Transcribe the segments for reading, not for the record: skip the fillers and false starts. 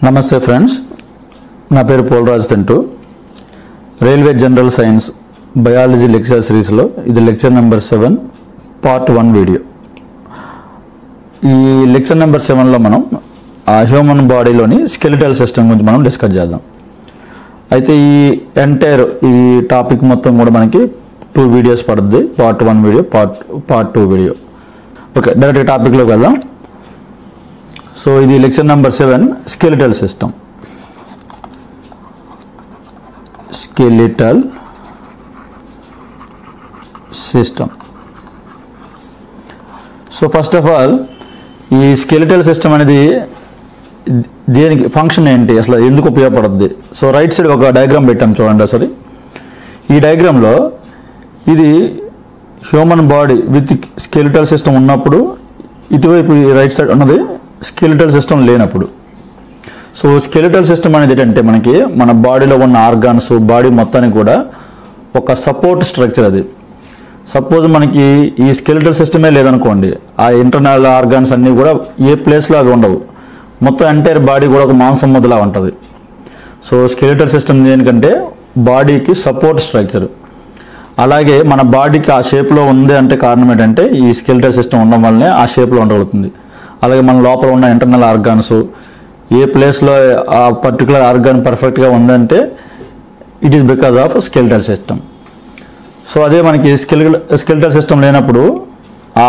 నమస్తే ఫ్రెండ్స్, నా పేరు Polaraj Tentu. Railway general science biology lecture సిరీస్లో ఇది లెక్చర్ నెంబర్ 7 పార్ట్ 1 వీడియో. ఈ లెక్చర్ నెంబర్ 7లో మనం హ్యూమన్ బాడీలోని స్కెలిటల్ సిస్టమ్ గురించి మనం డిస్కస్ చేద్దాం. అయితే ఈ టాపిక్ మొత్తం కూడా మనకి 2 వీడియోస్ పడుతుంది. Part 1 video, part 2 video. Okay, direct టాపిక్లోకి వెళ్దాం. సో ఇది lecture number 7 skeletal system. Skeletal system. So first of all ఈ స్కెలిటల్ సిస్టమ్ అనేది దేనికి ఫంక్షన్ ఏంటి, అసలు ఎందుకు ఉపయోగపడుతుంది? సో రైట్ సైడ్ ఒక డయాగ్రామ్ పెట్టాం చూడండి. అసలు ఈ డయాగ్రామ్లో ఇది human body with skeletal system ఉన్నప్పుడు, ఇటువైపు రైట్ సైడ్ ఉన్నది స్కెలిటల్ సిస్టమ్ లేనప్పుడు. సో స్కెలిటల్ సిస్టమ్ అనేది ఏంటంటే మనకి మన బాడీలో ఉన్న ఆర్గాన్స్, బాడీ మొత్తానికి కూడా ఒక సపోర్ట్ స్ట్రక్చర్. అది సపోజ్ మనకి ఈ స్కెలిటల్ సిస్టమే లేదనుకోండి, ఆ ఇంటర్నల్ ఆర్గాన్స్ అన్నీ కూడా ఏ ప్లేస్లో అవి ఉండవు. మొత్తం ఎంటైర్ బాడీ కూడా ఒక మాంసం ముద్దలా ఉంటుంది. సో స్కెలిటల్ సిస్టమ్ దేనికంటే బాడీకి సపోర్ట్ స్ట్రక్చర్. అలాగే మన బాడీకి ఆ షేప్లో ఉంది అంటే కారణం ఏంటంటే ఈ స్కెలిటల్ సిస్టమ్ ఉండడం వల్లనే ఆ షేప్లో ఉండగలుగుతుంది. అలాగే మన లోపల ఉన్న ఇంటర్నల్ ఆర్గాన్స్ ఏ ప్లేస్లో ఆ పర్టికులర్ ఆర్గాన్ పర్ఫెక్ట్గా ఉందంటే it is because of skeletal system. So అదే మనకి స్కెలిటల్ సిస్టమ్ లేనప్పుడు ఆ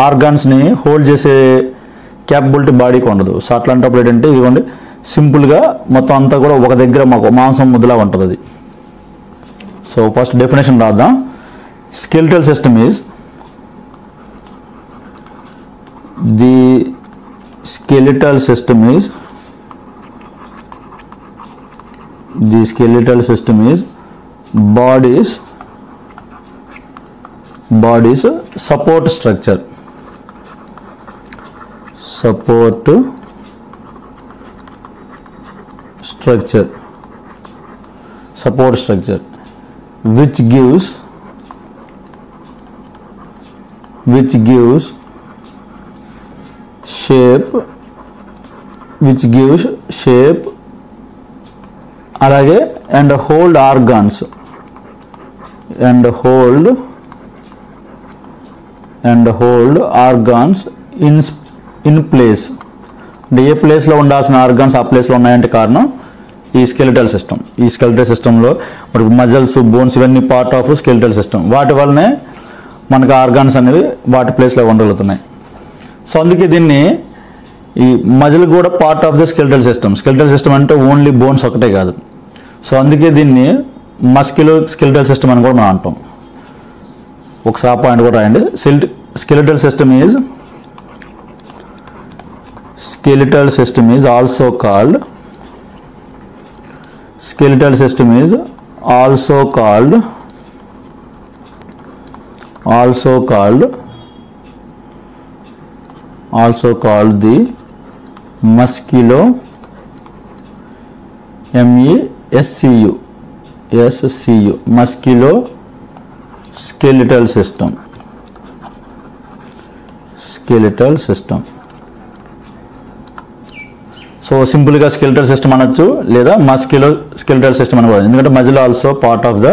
ఆర్గాన్స్ని హోల్డ్ చేసే క్యాపబిలిటీ బాడీకి ఉండదు. సో అట్లాంటప్పుడు ఏంటంటే ఇదిగోండి సింపుల్గా మొత్తం అంతా కూడా ఒక దగ్గర మాకు మాంసం ముద్దలా ఉంటుంది అది. సో ఫస్ట్ డెఫినేషన్ రాద్దాం. Skeletal system is the skeletal system is body's support structure which gives shape అలాగే and hold organs in place. అంటే ఏ ప్లేస్లో ఉండాల్సిన ఆర్గాన్స్ ఆ ప్లేస్లో ఉన్నాయంటే కారణం ఈ స్కెలిటల్ సిస్టమ్. ఈ స్కెలిటల్ సిస్టంలో మనకు మజిల్స్, బోన్స్ ఇవన్నీ పార్ట్ ఆఫ్ స్కెలిటల్ సిస్టమ్. వాటి వల్లనే మనకు ఆర్గాన్స్ అనేవి వాటి ప్లేస్లో ఉండగలుగుతున్నాయి. సో అందుకే దీన్ని ఈ మజిల్ కూడా part of the skeletal system. Skeletal system అంటే ఓన్లీ బోన్స్ ఒకటే కాదు. సో అందుకే దీన్ని స్కెలిటల్ సిస్టమ్ అని కూడా మనం అంటాం. ఒకసారి ఆ పాయింట్ కూడా రాయండి. Skeletal system is also called the musculoskeletal system. So సింపుల్గా స్కెలిటల్ సిస్టమ్ అనొచ్చు, లేదా మస్క్యులోస్కెలిటల్ సిస్టమ్ అని కూడా, ఎందుకంటే muscle also part of the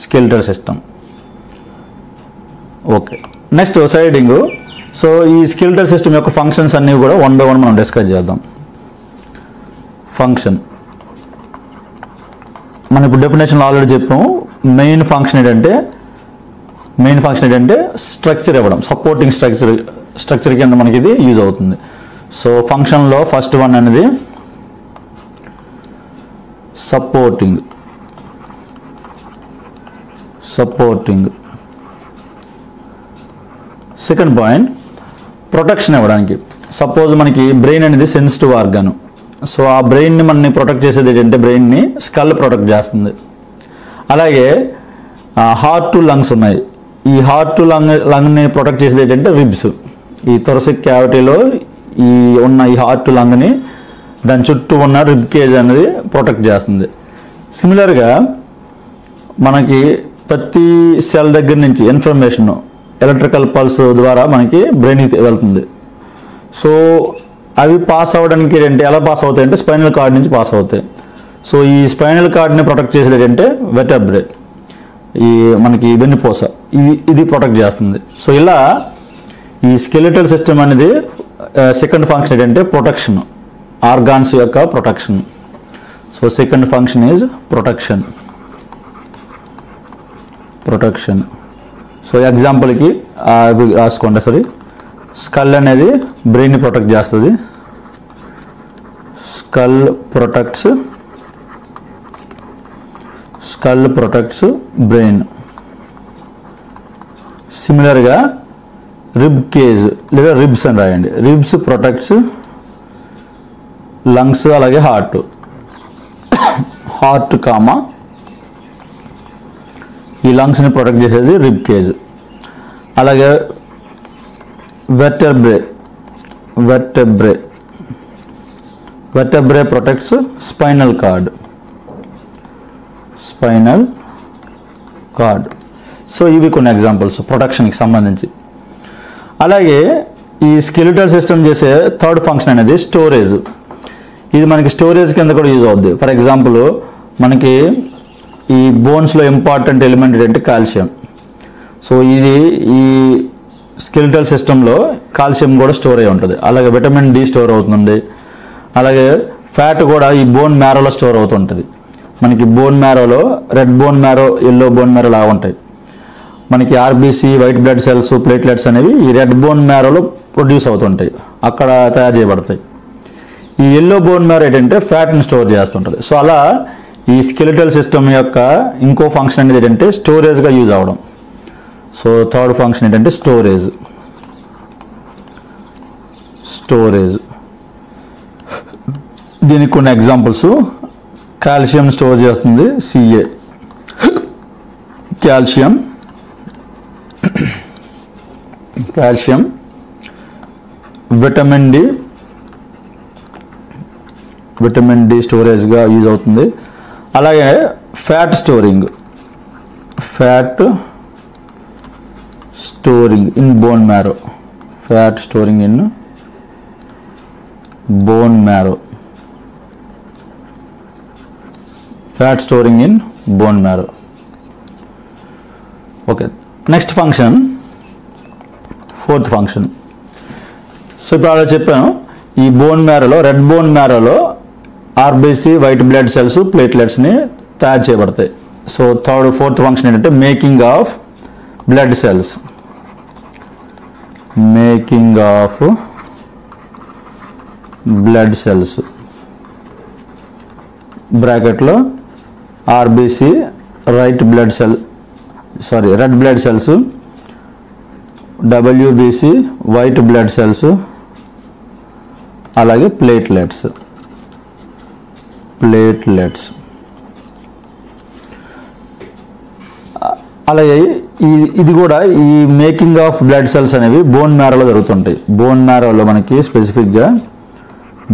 skeletal system. Okay, next siding. So ఈ స్కెలిటల్ సిస్టమ్ యొక్క ఫంక్షన్స్ అన్నీ కూడా 1 by 1 మనం డిస్కస్ చేద్దాం. ఫంక్షన్ మనం ఇప్పుడు డెఫినేషన్ ఆల్రెడీ చెప్పాము. మెయిన్ ఫంక్షన్ ఏంటంటే స్ట్రక్చర్ ఇవ్వడం, సపోర్టింగ్ స్ట్రక్చర్ కింద మనకి ఇది యూజ్ అవుతుంది. సో ఫంక్షన్లో ఫస్ట్ వన్ అనేది సపోర్టింగ్. సెకండ్ పాయింట్ ప్రొటెక్షన్ ఇవ్వడానికి. సపోజ్ మనకి బ్రెయిన్ అనేది సెన్సిటివ్ ఆర్గాన్. సో ఆ బ్రెయిన్ని మనని ప్రొటెక్ట్ చేసేది ఏంటంటే బ్రెయిన్ని స్కల్ ప్రొటెక్ట్ చేస్తుంది. అలాగే హార్ట్ టు లంగ్స్ ఉన్నాయి. ఈ హార్ట్ టు లంగ్ని ప్రొటెక్ట్ చేసేది ఏంటంటే రిబ్స్. ఈ థొరసిక్ క్యావిటీలో ఉన్న ఈ హార్ట్ టు లంగ్ని దాని చుట్టూ ఉన్న రిబ్ కేజ్ అనేది ప్రొటెక్ట్ చేస్తుంది. సిమిలర్గా మనకి ప్రతి సెల్ దగ్గర నుంచి ఇన్ఫర్మేషన్ ఎలక్ట్రికల్ పల్స్ ద్వారా మనకి బ్రెయిన్కి వెళ్తుంది. సో అవి పాస్ అవ్వడానికి ఏంటంటే ఎలా పాస్ అవుతాయి అంటే స్పైనల్ కార్డ్ నుంచి పాస్ అవుతాయి. సో ఈ స్పైనల్ కార్డ్ని ప్రొటెక్ట్ చేసేది ఏంటంటే వెర్టెబ్రే, ఈ మనకి వెన్నుపూస, ఇది ప్రొటెక్ట్ చేస్తుంది. సో ఇలా ఈ స్కెలిటల్ సిస్టమ్ అనేది సెకండ్ ఫంక్షన్ ఏంటంటే ప్రొటెక్షన్, ఆర్గాన్స్ యొక్క protection. So second function is protection. So ఎగ్జాంపుల్కి రాసుకోండి. సరే, స్కల్ అనేది బ్రెయిన్ని ప్రొటెక్ట్ చేస్తుంది. Skull protects brain. సిమిలర్గా రిబ్ కేజ్ లేదా రిబ్స్ అని రాయండి. రిబ్స్ ప్రొటెక్ట్స్ లంగ్స్, అలాగే హార్ట్ ఈ లంగ్స్ని ప్రొటెక్ట్ చేసేది రిబ్ కేజ్. అలాగే వెర్టెబ్రే ప్రొటెక్ట్స్ స్పైనల్ కార్డ్. సో ఇవి కొన్ని ఎగ్జాంపుల్స్ ప్రొటెక్షన్కి సంబంధించి. అలాగే ఈ స్కెలిటల్ సిస్టమ్ చేసే థర్డ్ ఫంక్షన్ అనేది స్టోరేజ్. ఇది మనకి స్టోరేజ్ కింద కూడా యూజ్ అవుద్ది. ఫర్ ఎగ్జాంపుల్ మనకి ఈ బోన్స్లో ఇంపార్టెంట్ ఎలిమెంట్ ఏంటంటే కాల్షియం. సో ఇది ఈ స్కెలిటల్ సిస్టంలో కాల్షియం కూడా స్టోర్ అయి ఉంటుంది. అలాగే విటమిన్ డి స్టోర్ అవుతుంది. అలాగే ఫ్యాట్ కూడా ఈ బోన్ మ్యారోలో స్టోర్ అవుతుంటుంది. మనకి బోన్ మ్యారోలో red bone marrow, yellow bone marrow లాగా ఉంటాయి. మనకి RBC, white blood cells, platelets అనేవి ఈ రెడ్ బోన్ మ్యారోలో ప్రొడ్యూస్ అవుతుంటాయి, అక్కడ తయారు చేయబడతాయి. ఈ ఎల్లో బోన్ మ్యారో ఏంటంటే ఫ్యాట్ని స్టోర్ చేస్తుంటుంది. సో అలా ఈ స్కెలిటల్ సిస్టమ్ యొక్క ఇంకో ఫంక్షన్ అనేది ఏంటంటే స్టోరేజ్గా యూజ్ అవ్వడం. సో థర్డ్ ఫంక్షన్ ఏంటంటే స్టోరేజ్. దీనికి కొన్ని ఎగ్జాంపుల్స్. కాల్షియం స్టోర్ చేస్తుంది సిఏ, కాల్షియం విటమిన్ డి స్టోరేజ్గా యూజ్ అవుతుంది. అలాగే fat storing in bone marrow. Okay, next function, fourth function. So ఇప్పుడు అలా చెప్పాను, ఈ బోన్ మ్యారోలో, రెడ్ బోన్ మ్యారోలో ఆర్బీసీ, వైట్ బ్లడ్ సెల్స్, ప్లేట్లెట్స్ని తయారు చేయబడతాయి. సో ఫోర్త్ ఫంక్షన్ ఏంటంటే మేకింగ్ ఆఫ్ బ్లడ్ సెల్స్. బ్రాకెట్లో RBC, red blood cells, WBC, white blood cells, అలాగే ప్లేట్లెట్స్. అలాగే ఇది కూడా ఈ మేకింగ్ ఆఫ్ బ్లడ్ సెల్స్ అనేవి బోన్ మ్యారోలో జరుగుతుంటాయి. బోన్ మ్యారోలో మనకి స్పెసిఫిక్గా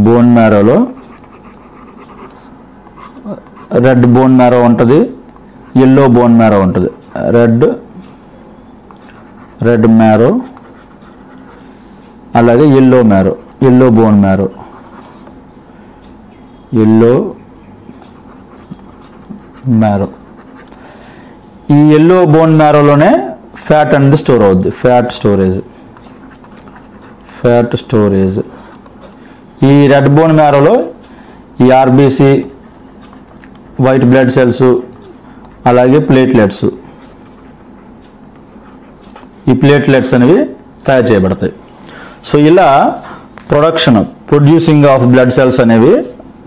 బోన్ మ్యారోలో రెడ్ బోన్ మ్యారో ఉంటుంది, ఎల్లో బోన్ మ్యారో ఉంటుంది. రెడ్ మ్యారో, అలాగే ఎల్లో బోన్ మ్యారో. ఈ ఎల్లో బోన్ మ్యారోలోనే ఫ్యాట్ అనేది స్టోర్ అవుద్ది, ఫ్యాట్ స్టోరేజ్. ఈ రెడ్ బోన్ మ్యారోలో ఈ ఆర్బీసీ, వైట్ బ్లడ్ సెల్స్, అలాగే ప్లేట్లెట్స్, ఈ ప్లేట్లెట్స్ అనేవి తయారు చేయబడతాయి. సో ఇలా ప్రొడ్యూసింగ్ ఆఫ్ బ్లడ్ సెల్స్ అనేవి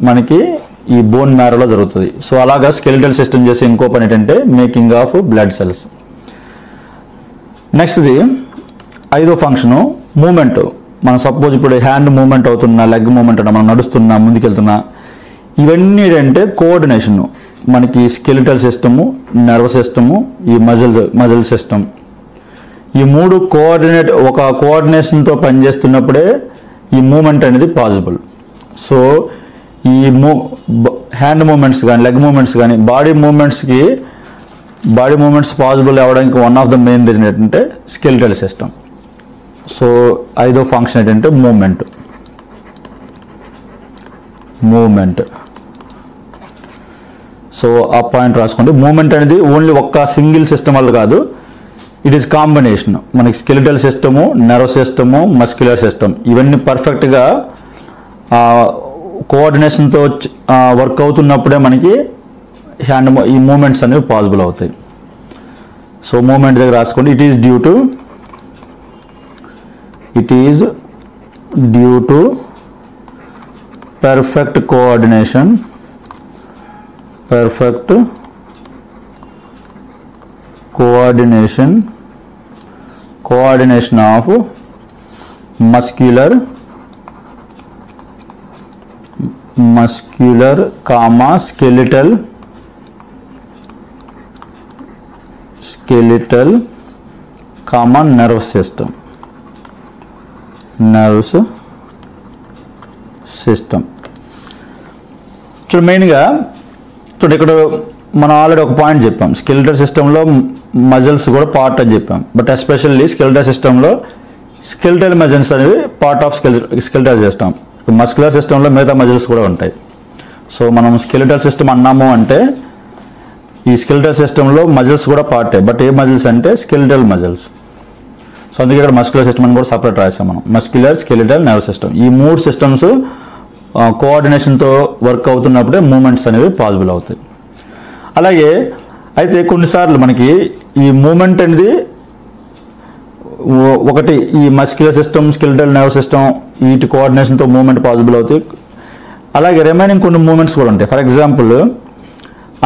మనకి ఈ బోన్ మ్యారోలో జరుగుతుంది. సో అలాగా స్కెలిటల్ సిస్టమ్ చేసే ఇంకో పని ఏంటంటే మేకింగ్ ఆఫ్ బ్లడ్ సెల్స్. నెక్స్ట్ది ఐదో ఫంక్షను మూమెంట్. మనం సపోజ్ ఇప్పుడు హ్యాండ్ మూమెంట్ అవుతున్నా, లెగ్ మూమెంట్ అవుతున్నా, మనం నడుస్తున్నా, ముందుకెళ్తున్నా, ఇవన్నీ ఏంటంటే కోఆర్డినేషన్. మనకి స్కెలిటల్ సిస్టము, నర్వ్ సిస్టము, ఈ మజిల్ సిస్టమ్, ఈ మూడు కోఆర్డినేషన్తో పనిచేస్తున్నప్పుడే ఈ మూమెంట్ అనేది పాసిబుల్. సో ఈ హ్యాండ్ మూమెంట్స్ కానీ, లెగ్ మూమెంట్స్ కానీ, బాడీ మూమెంట్స్ పాసిబుల్ అవ్వడానికి one of the main reason ఏంటంటే స్కెలిటల్ సిస్టమ్. సో ఐదో ఫంక్షన్ ఏంటంటే మూమెంట్. మూమెంట్. సో ఆ పాయింట్ రాసుకోండి. మూమెంట్ అనేది ఓన్లీ ఒక్క సింగిల్ సిస్టమ్ వల్ల కాదు, ఇట్ ఈస్ కాంబినేషన్. మనకి skeletal system, nerve system, muscular system ఇవన్నీ పర్ఫెక్ట్గా కోఆర్డినేషన్తో వర్క్ అవుతున్నప్పుడే మనకి ఈ మూమెంట్స్ అనేవి పాసిబుల్ అవుతాయి. సో మూమెంట్ దగ్గర రాసుకోండి. It is due to perfect coordination of muscular comma skeletal comma nerve system. చూడండి, మెయిన్గా చూడండి ఇక్కడ మనం ఆల్రెడీ ఒక పాయింట్ చెప్పాం, స్కెలిటల్ సిస్టంలో మజిల్స్ కూడా పార్ట్ అని చెప్పాం. బట్ ఎస్పెషల్లీ స్కెలిటల్ సిస్టంలో స్కెలిటల్ మజిల్స్ అనేవి part of skeletal system. Muscular సిస్టంలో మిగతా మజిల్స్ కూడా ఉంటాయి. సో మనం స్కెలిటల్ సిస్టమ్ అన్నాము అంటే ఈ స్కెలిటల్ సిస్టంలో మజిల్స్ కూడా పార్టే. బట్ ఏ మజిల్స్ అంటే స్కెలిటల్ మజిల్స్. సో అందుకే ఇక్కడ మస్కులర్ సిస్టమ్ అని కూడా సపరేట్ రాసాం మనం. మస్క్యులర్, స్కెలిటల్, నర్వ్ సిస్టమ్ ఈ మూడు సిస్టమ్స్ కోఆర్డినేషన్తో వర్క్ అవుతున్నప్పుడే మూమెంట్స్ అనేవి పాసిబుల్ అవుతాయి. అలాగే అయితే కొన్నిసార్లు మనకి ఈ మూమెంట్ అనేది ఒకటి ఈ muscular system, skeletal, nerve system వీటి కోఆర్డినేషన్తో మూమెంట్ పాసిబుల్ అవుతాయి. అలాగే రిమైనింగ్ కొన్ని మూమెంట్స్ కూడా ఉంటాయి. ఫర్ ఎగ్జాంపుల్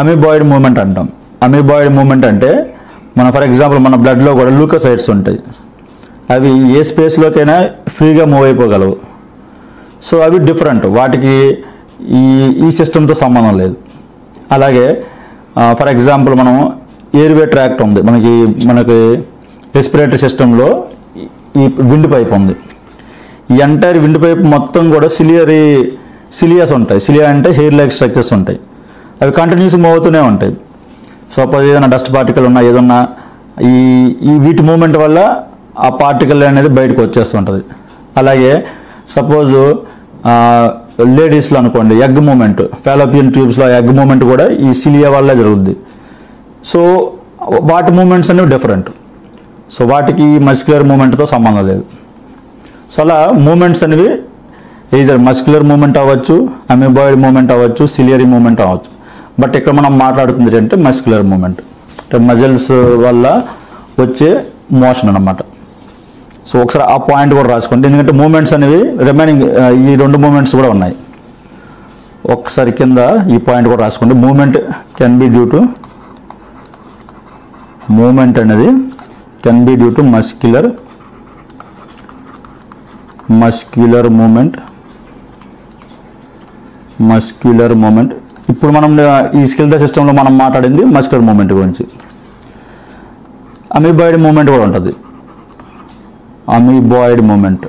అమీబాయిడ్ మూమెంట్ అంటాం. అమీబాయిడ్ మూమెంట్ అంటే ఫర్ ఎగ్జాంపుల్ మన బ్లడ్లో కూడా లూకోసైట్స్ ఉంటాయి. అవి ఏ స్పేస్లోకైనా ఫ్రీగా మూవ్ అయిపోగలవు. సో అవి డిఫరెంట్, వాటికి ఈ సిస్టమ్తో సంబంధం లేదు. అలాగే ఫర్ ఎగ్జాంపుల్ మనం ఎయిర్వే ట్రాక్ట్ ఉంది, మనకి రెస్పిరేటరీ సిస్టంలో ఈ విండ్ పైప్ ఉంది. ఈ ఎంటైర్ విండ్ పైప్ మొత్తం కూడా సిలియాస్ ఉంటాయి. సిలియా అంటే హెయిర్ లైక్ స్ట్రక్చర్స్ ఉంటాయి. అవి కంటిన్యూస్ మూవ్ అవుతూనే ఉంటాయి. సపోజ్ ఏదైనా డస్ట్ పార్టికల్ ఉన్నా ఏదన్నా ఈ వీటి మూమెంట్ వల్ల ఆ పార్టికల్ అనేది బయటకు వచ్చేస్తుంటుంది. అలాగే సపోజ్ లేడీస్లో అనుకోండి ఎగ్ మూమెంట్, ఫాలోపియన్ ట్యూబ్స్లో ఎగ్ మూమెంట్ కూడా ఈ సిలియా వల్లే జరుగుద్ది. సో వాటి మూమెంట్స్ అనేవి డిఫరెంట్. సో వాటికి మస్క్యులర్ మూమెంట్తో సంబంధం లేదు. సో అలా మూమెంట్స్ అనేవి either మస్క్యులర్ మూమెంట్ అవ్వచ్చు, అమీబాయిడ్ మూమెంట్ అవ్వచ్చు, సిలియరీ మూమెంట్ అవ్వచ్చు. బట్ ఇక్కడ మనం మాట్లాడుతుంది ఏంటంటే మస్క్యులర్ మూమెంట్, అంటే మజిల్స్ వల్ల వచ్చే మోషన్ అన్నమాట. సో ఒకసారి ఆ పాయింట్ కూడా రాసుకోండి, ఎందుకంటే మూమెంట్స్ అనేవి రిమైనింగ్ ఈ రెండు మూమెంట్స్ కూడా ఉన్నాయి. ఒకసారి కింద ఈ పాయింట్ కూడా రాసుకోండి. Movement can be due to muscular movement. ఇప్పుడు మనం ఈ స్కెలిటల్ సిస్టంలో మనం మాట్లాడింది మస్క్యులర్ మూమెంట్ గురించి. అమీబాయిడ్ మూమెంట్ కూడా ఉంటుంది, అమీబాయిడ్ మూమెంట్.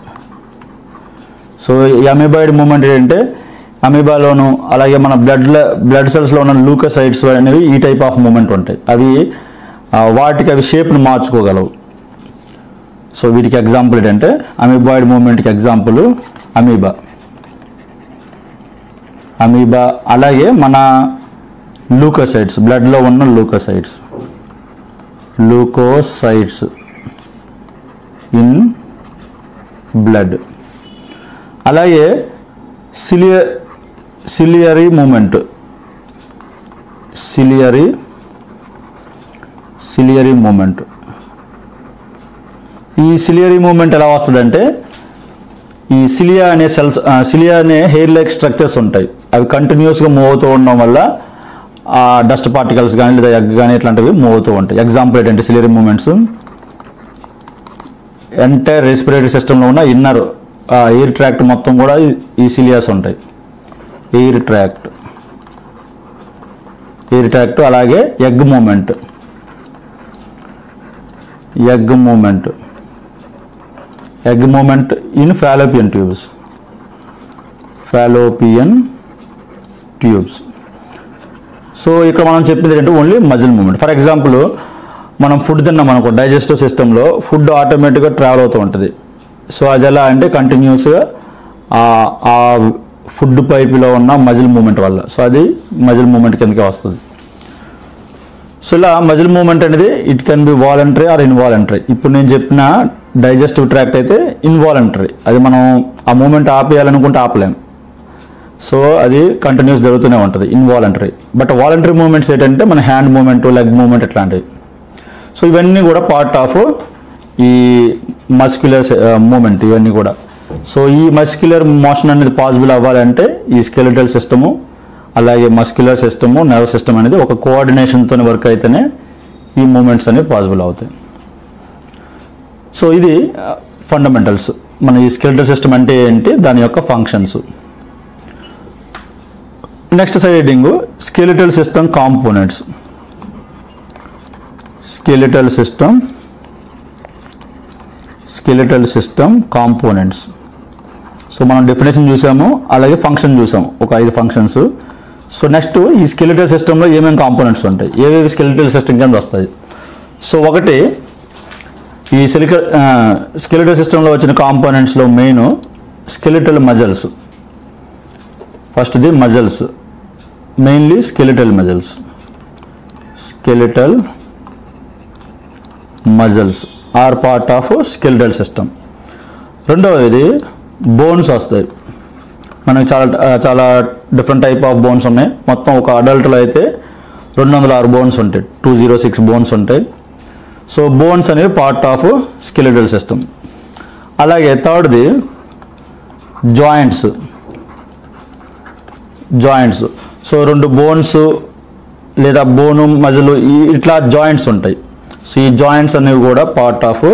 సో ఈ అమీబాయిడ్ మూమెంట్ ఏంటంటే అమీబాలోను అలాగే మన బ్లడ్ సెల్స్లో ఉన్న లూకోసైట్స్ అనేవి ఈ టైప్ ఆఫ్ మూమెంట్ ఉంటాయి. అవి షేప్ను మార్చుకోగలవు. సో వీటికి ఎగ్జాంపుల్ ఏంటంటే అమీబాయిడ్ మూమెంట్కి ఎగ్జాంపుల్ అమీబా. అలాగే మన లూకోసైట్స్, బ్లడ్లో ఉన్న లూకోసైట్స్ ఇన్ బ్లడ్. అలాగే సిలియరీ మూమెంట్, ఈ సిలియరీ మూమెంట్ ఎలా వస్తుందంటే ఈ సిలియా అనే హెయిర్ లైక్ స్ట్రక్చర్స్ ఉంటాయి. అవి కంటిన్యూస్గా మూవ్ అవుతూ ఉండడం వల్ల ఆ డస్ట్ పార్టికల్స్ కానీ లేదా ఎగ్ కానీ ఇట్లాంటివి మూవ్ అవుతూ ఉంటాయి. ఎగ్జాంపుల్ ఏంటంటే సిలియరీ మూమెంట్స్ ఎంటైర్ రెస్పిరేటరీ సిస్టంలో ఉన్న ఇన్నర్ ఎయిర్ ట్రాక్ట్ మొత్తం కూడా ఈ సిలియాస్ ఉంటాయి. ఎయిర్ ట్రాక్ట్ అలాగే egg movement in fallopian tubes. So ఇక్కడ మనం చెప్పింది ఏంటంటే only muscle movement. For example మనం ఫుడ్ తిన్నాం అనుకో, డైజెస్టివ్ సిస్టంలో ఫుడ్ ఆటోమేటిక్గా ట్రావెల్ అవుతూ ఉంటుంది. సో అది ఎలా అంటే కంటిన్యూస్గా ఫుడ్ పైపులో ఉన్న మజిల్ మూమెంట్ వల్ల. సో అది మజిల్ మూమెంట్ కిందకే వస్తుంది. సో ఇలా మజిల్ మూమెంట్ అనేది it can be voluntary or involuntary. ఇప్పుడు నేను చెప్పిన డైజెస్టివ్ ట్రాక్ట్ అయితే ఇన్వాలంటరీ, అది మనం ఆ మూమెంట్ ఆపేయాలనుకుంటే ఆపలేం. సో అది కంటిన్యూస్ జరుగుతూనే ఉంటుంది ఇన్వాలంటరీ. బట్ వాలంటరీ మూమెంట్స్ ఏంటంటే మన హ్యాండ్ మూమెంట్, లెగ్ మూమెంట్ ఇట్లాంటివి. సో ఇవన్నీ కూడా పార్ట్ ఆఫ్ ఈ మస్క్యులర్ మూమెంట్ ఇవన్నీ కూడా. సో ఈ మస్క్యులర్ మోషన్ అనేది పాసిబుల్ అవ్వాలంటే ఈ స్కెలిటల్ సిస్టము అలాగే మస్క్యులర్ సిస్టము నర్వ్ సిస్టమ్ అనేది ఒక కోఆర్డినేషన్తో వర్క్ అయితేనే ఈ మూమెంట్స్ అనేవి పాసిబుల్ అవుతాయి. సో ఇది ఫండమెంటల్స్. మన ఈ స్కెలిటల్ సిస్టమ్ అంటే ఏంటి, దాని యొక్క functions. Next heading skeletal system components. Skeletal system components. So మనం డెఫినేషన్ చూసాము, అలాగే ఫంక్షన్ చూసాము, ఒక 5 ఫంక్షన్స్. సో నెక్స్ట్ ఈ స్కెలిటల్ సిస్టంలో ఏమేమి కాంపోనెంట్స్ ఉంటాయి, ఏవేవి స్కెలిటల్ సిస్టమ్ కింద వస్తాయి. సో ఒకటి ఈ స్కెలిటల్ సిస్టంలో వచ్చిన కాంపోనెంట్స్లో మెయిన్ స్కెలిటల్ మజిల్స్. ఫస్ట్ది muscles, mainly skeletal muscles are part of skeletal system. రెండవది బోన్స్ వస్తాయి. మనకి చాలా డిఫరెంట్ టైప్ ఆఫ్ బోన్స్ ఉన్నాయి. మొత్తం ఒక అడల్ట్లో అయితే 206 బోన్స్ ఉంటాయి, 206 బోన్స్ ఉంటాయి. సో బోన్స్ అనేవి పార్ట్ ఆఫ్ స్కెలిటల్ సిస్టమ్. అలాగే థర్డ్ది జాయింట్స్. సో 2 బోన్స్ లేదా బోను మజిల్ ఇట్లా జాయింట్స్ ఉంటాయి. సో ఈ జాయింట్స్ అనేవి కూడా పార్ట్ ఆఫ్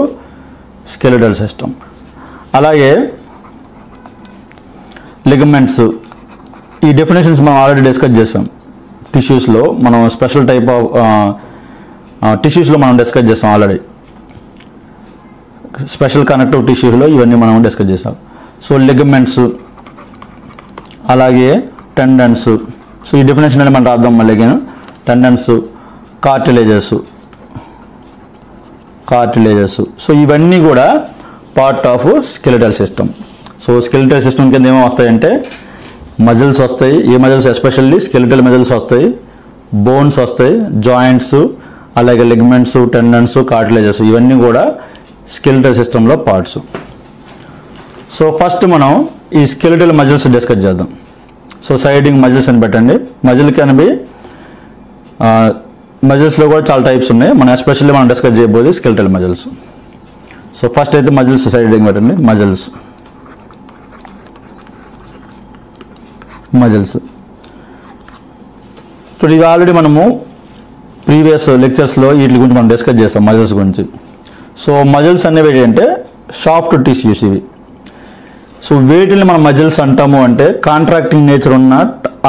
స్కెలిటల్ సిస్టమ్. అలాగే లిగమెంట్స్, ఈ డెఫినేషన్స్ మనం ఆల్రెడీ డిస్కస్ చేసాం. టిష్యూస్లో మనం స్పెషల్ టైప్ ఆఫ్ టిష్యూస్లో మనం డిస్కస్ చేసాం ఆల్రెడీ. స్పెషల్ కనెక్టివ్ టిష్యూస్లో ఇవన్నీ మనం డిస్కస్ చేసాం. సో లిగమెంట్స్ అలాగే టెండన్స్. సో ఈ డెఫినేషన్ అనేది మనం రాద్దాం మళ్ళీ. Tendons, cartilages. సో ఇవన్నీ కూడా part of skeletal system. So skeletal system కింద ఏమో వస్తాయంటే మజిల్స్ వస్తాయి. ఏ మజిల్స్? ఎస్పెషల్లీ స్కెలిటల్ మజిల్స్ వస్తాయి, బోన్స్ వస్తాయి, జాయింట్స్, అలాగే లిగమెంట్స్, టెండన్స్, కార్టిలేజెస్, ఇవన్నీ కూడా స్కెలిటల్ సిస్టంలో పార్ట్స్. సో ఫస్ట్ మనం ఈ స్కెలిటల్ మజిల్స్ డిస్కస్ చేద్దాం. సో సైడింగ్ మజిల్స్ అని పెట్టండి. మజిల్ కెన్ బి మజిల్స్లో కూడా చాలా టైప్స్ ఉన్నాయి. మనం ఎస్పెషల్లీ మనం డిస్కస్ చేయబోయేది స్కెలిటల్ మజిల్స్. సో ఫస్ట్ అయితే మజిల్స్ సైడింగ్ పెట్టండి. మజిల్స్ సో ఇది ఆల్రెడీ మనము ప్రీవియస్ లెక్చర్స్లో వీటి గురించి మనం డిస్కస్ చేస్తాం, మజిల్స్ గురించి. సో మజిల్స్ అనేవి ఏంటంటే సాఫ్ట్ టిష్యూస్ ఇవి. సో వీటిని మనం మజిల్స్ అంటాము అంటే కాంట్రాక్టింగ్ నేచర్ ఉన్న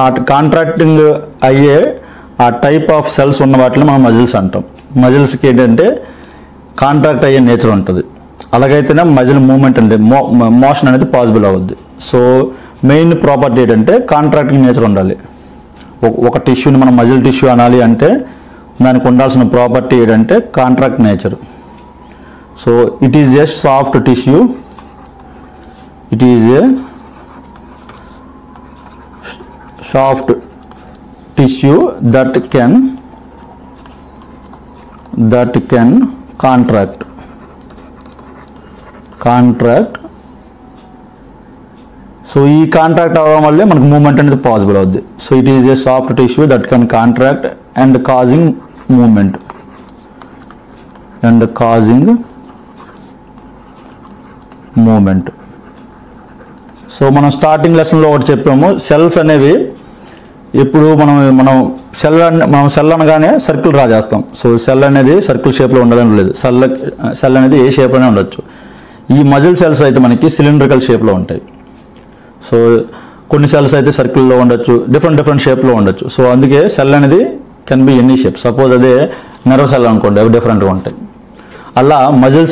ఆ కాంట్రాక్టింగ్ అయ్యే ఆ టైప్ ఆఫ్ సెల్స్ ఉన్న వాటిని మనం మజిల్స్ అంటాం. మజిల్స్కి ఏంటంటే కాంట్రాక్ట్ అయ్యే నేచర్ ఉంటుంది. అలాగైతేనే మజిల్ మూమెంట్ అంటే మోషన్ అనేది పాసిబుల్ అవుద్ది. సో మెయిన్ ప్రాపర్టీ ఏంటంటే కాంట్రాక్టింగ్ నేచర్ ఉండాలి. ఒక టిష్యూని మనం మజిల్ టిష్యూ అనాలి అంటే దానికి ఉండాల్సిన ప్రాపర్టీ ఏంటంటే contract nature. So it is a soft tissue, it is a soft tissue that can contract. So ఈ కాంట్రాక్ట్ అవ్వడం వల్లే మనకు మూమెంట్ అనేది పాసిబుల్ అవుద్ది. So it is a soft tissue that can contract and causing movement. So మనం starting లెసన్లో ఒకటి చెప్పాము, సెల్స్ అనేవి ఇప్పుడు మనం సెల్ అనగానే సర్కిల్ డ్రా చేస్తాం. సో సెల్ అనేది సర్కిల్ షేప్లో ఉండాలని లేదు. సెల్ అనేది ఏ షేప్లోనే ఉండొచ్చు. ఈ మజిల్ సెల్స్ అయితే మనకి సిలిండ్రికల్ షేప్లో ఉంటాయి. సో కొన్ని సెల్స్ అయితే సర్కిల్లో ఉండొచ్చు, డిఫరెంట్ షేప్లో ఉండొచ్చు. సో అందుకే సెల్ అనేది can be any shape. Suppose అదే నెర్వ్ సెల్ అనుకోండి, అవి డిఫరెంట్గా ఉంటాయి. అలా మజిల్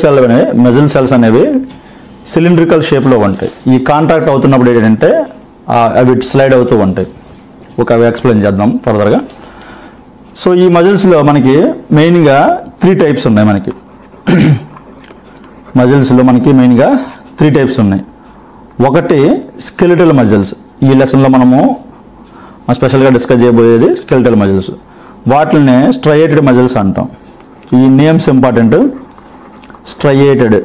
సెల్స్ అనేవి సిలిండ్రికల్ షేప్లో ఉంటాయి. ఈ కాంట్రాక్ట్ అవుతున్నప్పుడు ఏంటంటే అవి స్లైడ్ అవుతూ ఉంటాయి. అవి ఎక్స్ప్లెయిన్ చేద్దాం ఫర్దర్గా. సో ఈ మజిల్స్లో మనకి మెయిన్గా 3 టైప్స్ ఉన్నాయి. మజిల్స్లో మనకి మెయిన్గా 3 టైప్స్ ఉన్నాయి. ఒకటి స్కెలిటల్ మజిల్స్. ఈ లెసన్లో మనము స్పెషల్గా డిస్కస్ చేయబోయేది స్కెలిటల్ మజిల్స్. వాటిని స్ట్రయేటెడ్ మజిల్స్ అంటాం. ఈ నేమ్స్ ఇంపార్టెంట్. స్ట్రయేటెడ్,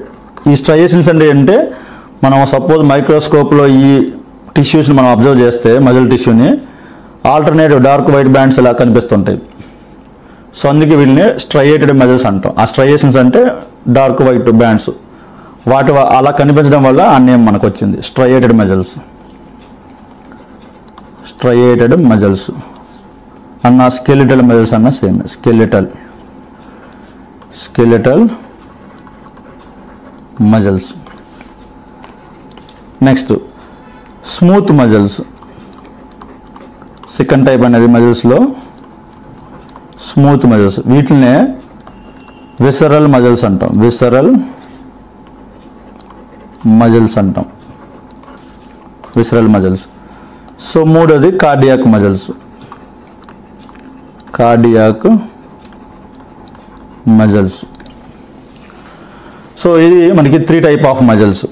ఈ స్ట్రయేషన్స్ అంటే మనం సపోజ్ మైక్రోస్కోప్లో ఈ టిష్యూస్ని మనం అబ్జర్వ్ చేస్తే మజిల్ టిష్యూని ఆల్టర్నేటివ్ డార్క్ వైట్ బ్యాండ్స్ ఇలా కనిపిస్తుంటాయి. సో అందుకే వీటిని స్ట్రయేటెడ్ మజిల్స్ అంటాం. ఆ స్ట్రయేషన్స్ అంటే డార్క్ వైట్ బ్యాండ్స్, వాటి అలా కనిపించడం వల్ల ఆ నేమ్ మనకు వచ్చింది స్ట్రయేటెడ్ మజిల్స్. స్ట్రయేటెడ్ మజిల్స్ అన్న స్కెలిటల్ మజిల్స్ అన్న same. Skeletal muscles. Next smooth muscles. Second type అనేది మజిల్స్లో స్మూత్ మజిల్స్. వీటినే విసరల్ మజిల్స్ అంటాం. Visceral muscles. సో మూడోది కార్డియాక్ మజిల్స్. సో ఇది మనకి 3 టైప్ ఆఫ్ మజిల్స్.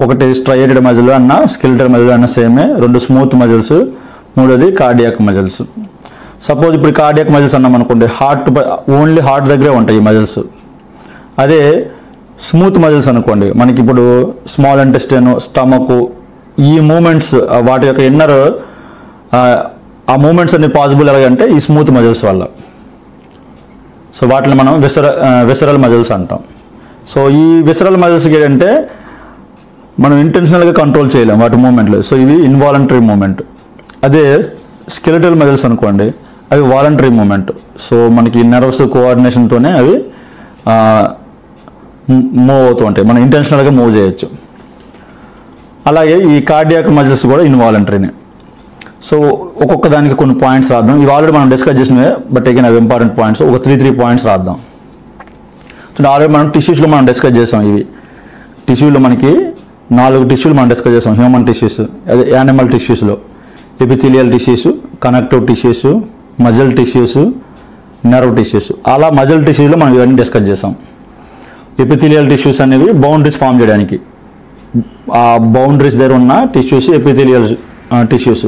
ఒకటి స్ట్రయేటెడ్ మజిల్ అన్న స్కెలిటల్ మజిల్ అన్న సేమే. 2 స్మూత్ మజిల్స్, మూడోది కార్డియాక్ మజిల్స్. సపోజ్ ఇప్పుడు కార్డియాక్ మజిల్స్ అన్నాం అనుకోండి, ఓన్లీ హార్ట్ దగ్గరే ఉంటాయి ఈ మజిల్స్. అదే స్మూత్ మజిల్స్ అనుకోండి, మనకి ఇప్పుడు స్మాల్ ఇంటెస్టైన్, స్టమక్, ఈ మూమెంట్స్ వాటి యొక్క ఇన్నర్ ఆ మూమెంట్స్ అన్ని పాసిబుల్ ఎలాగంటే ఈ స్మూత్ మజిల్స్ వల్ల. సో వాటిని మనం విసరల్ మజిల్స్ అంటాం. సో ఈ విసరల్ మజిల్స్కి ఏంటంటే మనం ఇంటెన్షనల్గా కంట్రోల్ చేయలేం వాటి మూమెంట్లు. సో ఇవి ఇన్వాలంటరీ మూమెంట్. అదే స్కెలిటల్ మజిల్స్ అనుకోండి, అవి వాలంటరీ మూమెంట్. సో మనకి నర్వ్స్ కోఆర్డినేషన్తోనే అవి మూవ్ అవుతూ ఉంటాయి, మనం ఇంటెన్షనల్గా మూవ్ చేయొచ్చు. అలాగే ఈ కార్డియాక్ మజిల్స్ కూడా ఇన్వాలంటరీనే. సో ఒక్కొక్క దానికి కొన్ని పాయింట్స్ రాద్దాం. ఇవి ఆల్రెడీ మనం డిస్కస్ చేసినవే, బట్ అగైన్ అవి ఇంపార్టెంట్ పాయింట్స్. ఒక 3 పాయింట్స్ రాద్దాం. సో ఆల్రెడీ మనం టిష్యూస్లో మనం డిస్కస్ చేసాం. ఇవి టిష్యూలో మనకి 4 టిష్యూలు మనం డిస్కస్ చేసాం. హ్యూమన్ టిష్యూస్, అదే యానిమల్ టిష్యూస్లో epithelial tissues, connective tissues, muscle tissues, nerve tissues. అలా మజిల్ టిష్యూలో మనం ఇవన్నీ డిస్కస్ చేసాం. ఎపిథీలియల్ టిష్యూస్ అనేవి బౌండరీస్ ఫామ్ చేయడానికి, ఆ బౌండరీస్ దగ్గర ఉన్న tissues epithelial tissues.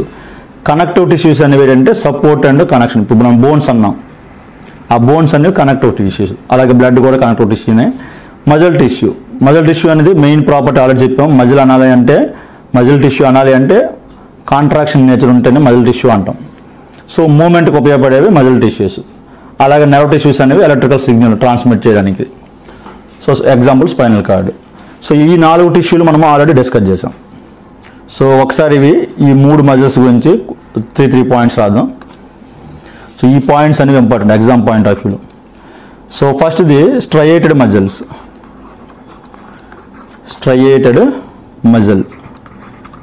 Connective tissues అనేవి ఏంటంటే సపోర్ట్ అండ్ కనెక్షన్. ఇప్పుడు మనం బోన్స్ అన్నాం, ఆ బోన్స్ అనేవి కనెక్టివ్ టిష్యూస్. అలాగే బ్లడ్ కూడా కనెక్టివ్ టిష్యూనే. మజిల్ టిష్యూ అనేది మెయిన్ ప్రాపర్టీ ఆల్రెడీ చెప్పాం. మజిల్ టిష్యూ అనాలి అంటే కాంట్రాక్షన్ నేచర్ ఉంటేనే మజిల్ టిష్యూ అంటాం. సో మూమెంట్కి ఉపయోగపడేవి మజిల్ టిష్యూస్. అలాగే నర్వ్ టిష్యూస్ అనేవి ఎలక్ట్రికల్ సిగ్నల్ ట్రాన్స్మిట్ చేయడానికి. So example spinal cord. So ఈ 4 టిష్యూలు మనం ఆల్రెడీ డిస్కస్ చేసాం. సో ఒకసారి ఈ 3 మజిల్స్ గురించి 3 పాయింట్స్ రాద్దాం. సో ఈ పాయింట్స్ అనేవి ఇంపార్టెంట్ ఎగ్జామ్ పాయింట్ ఆఫ్ వ్యూలో. సో ఫస్ట్ది స్ట్రయేటెడ్ మజిల్.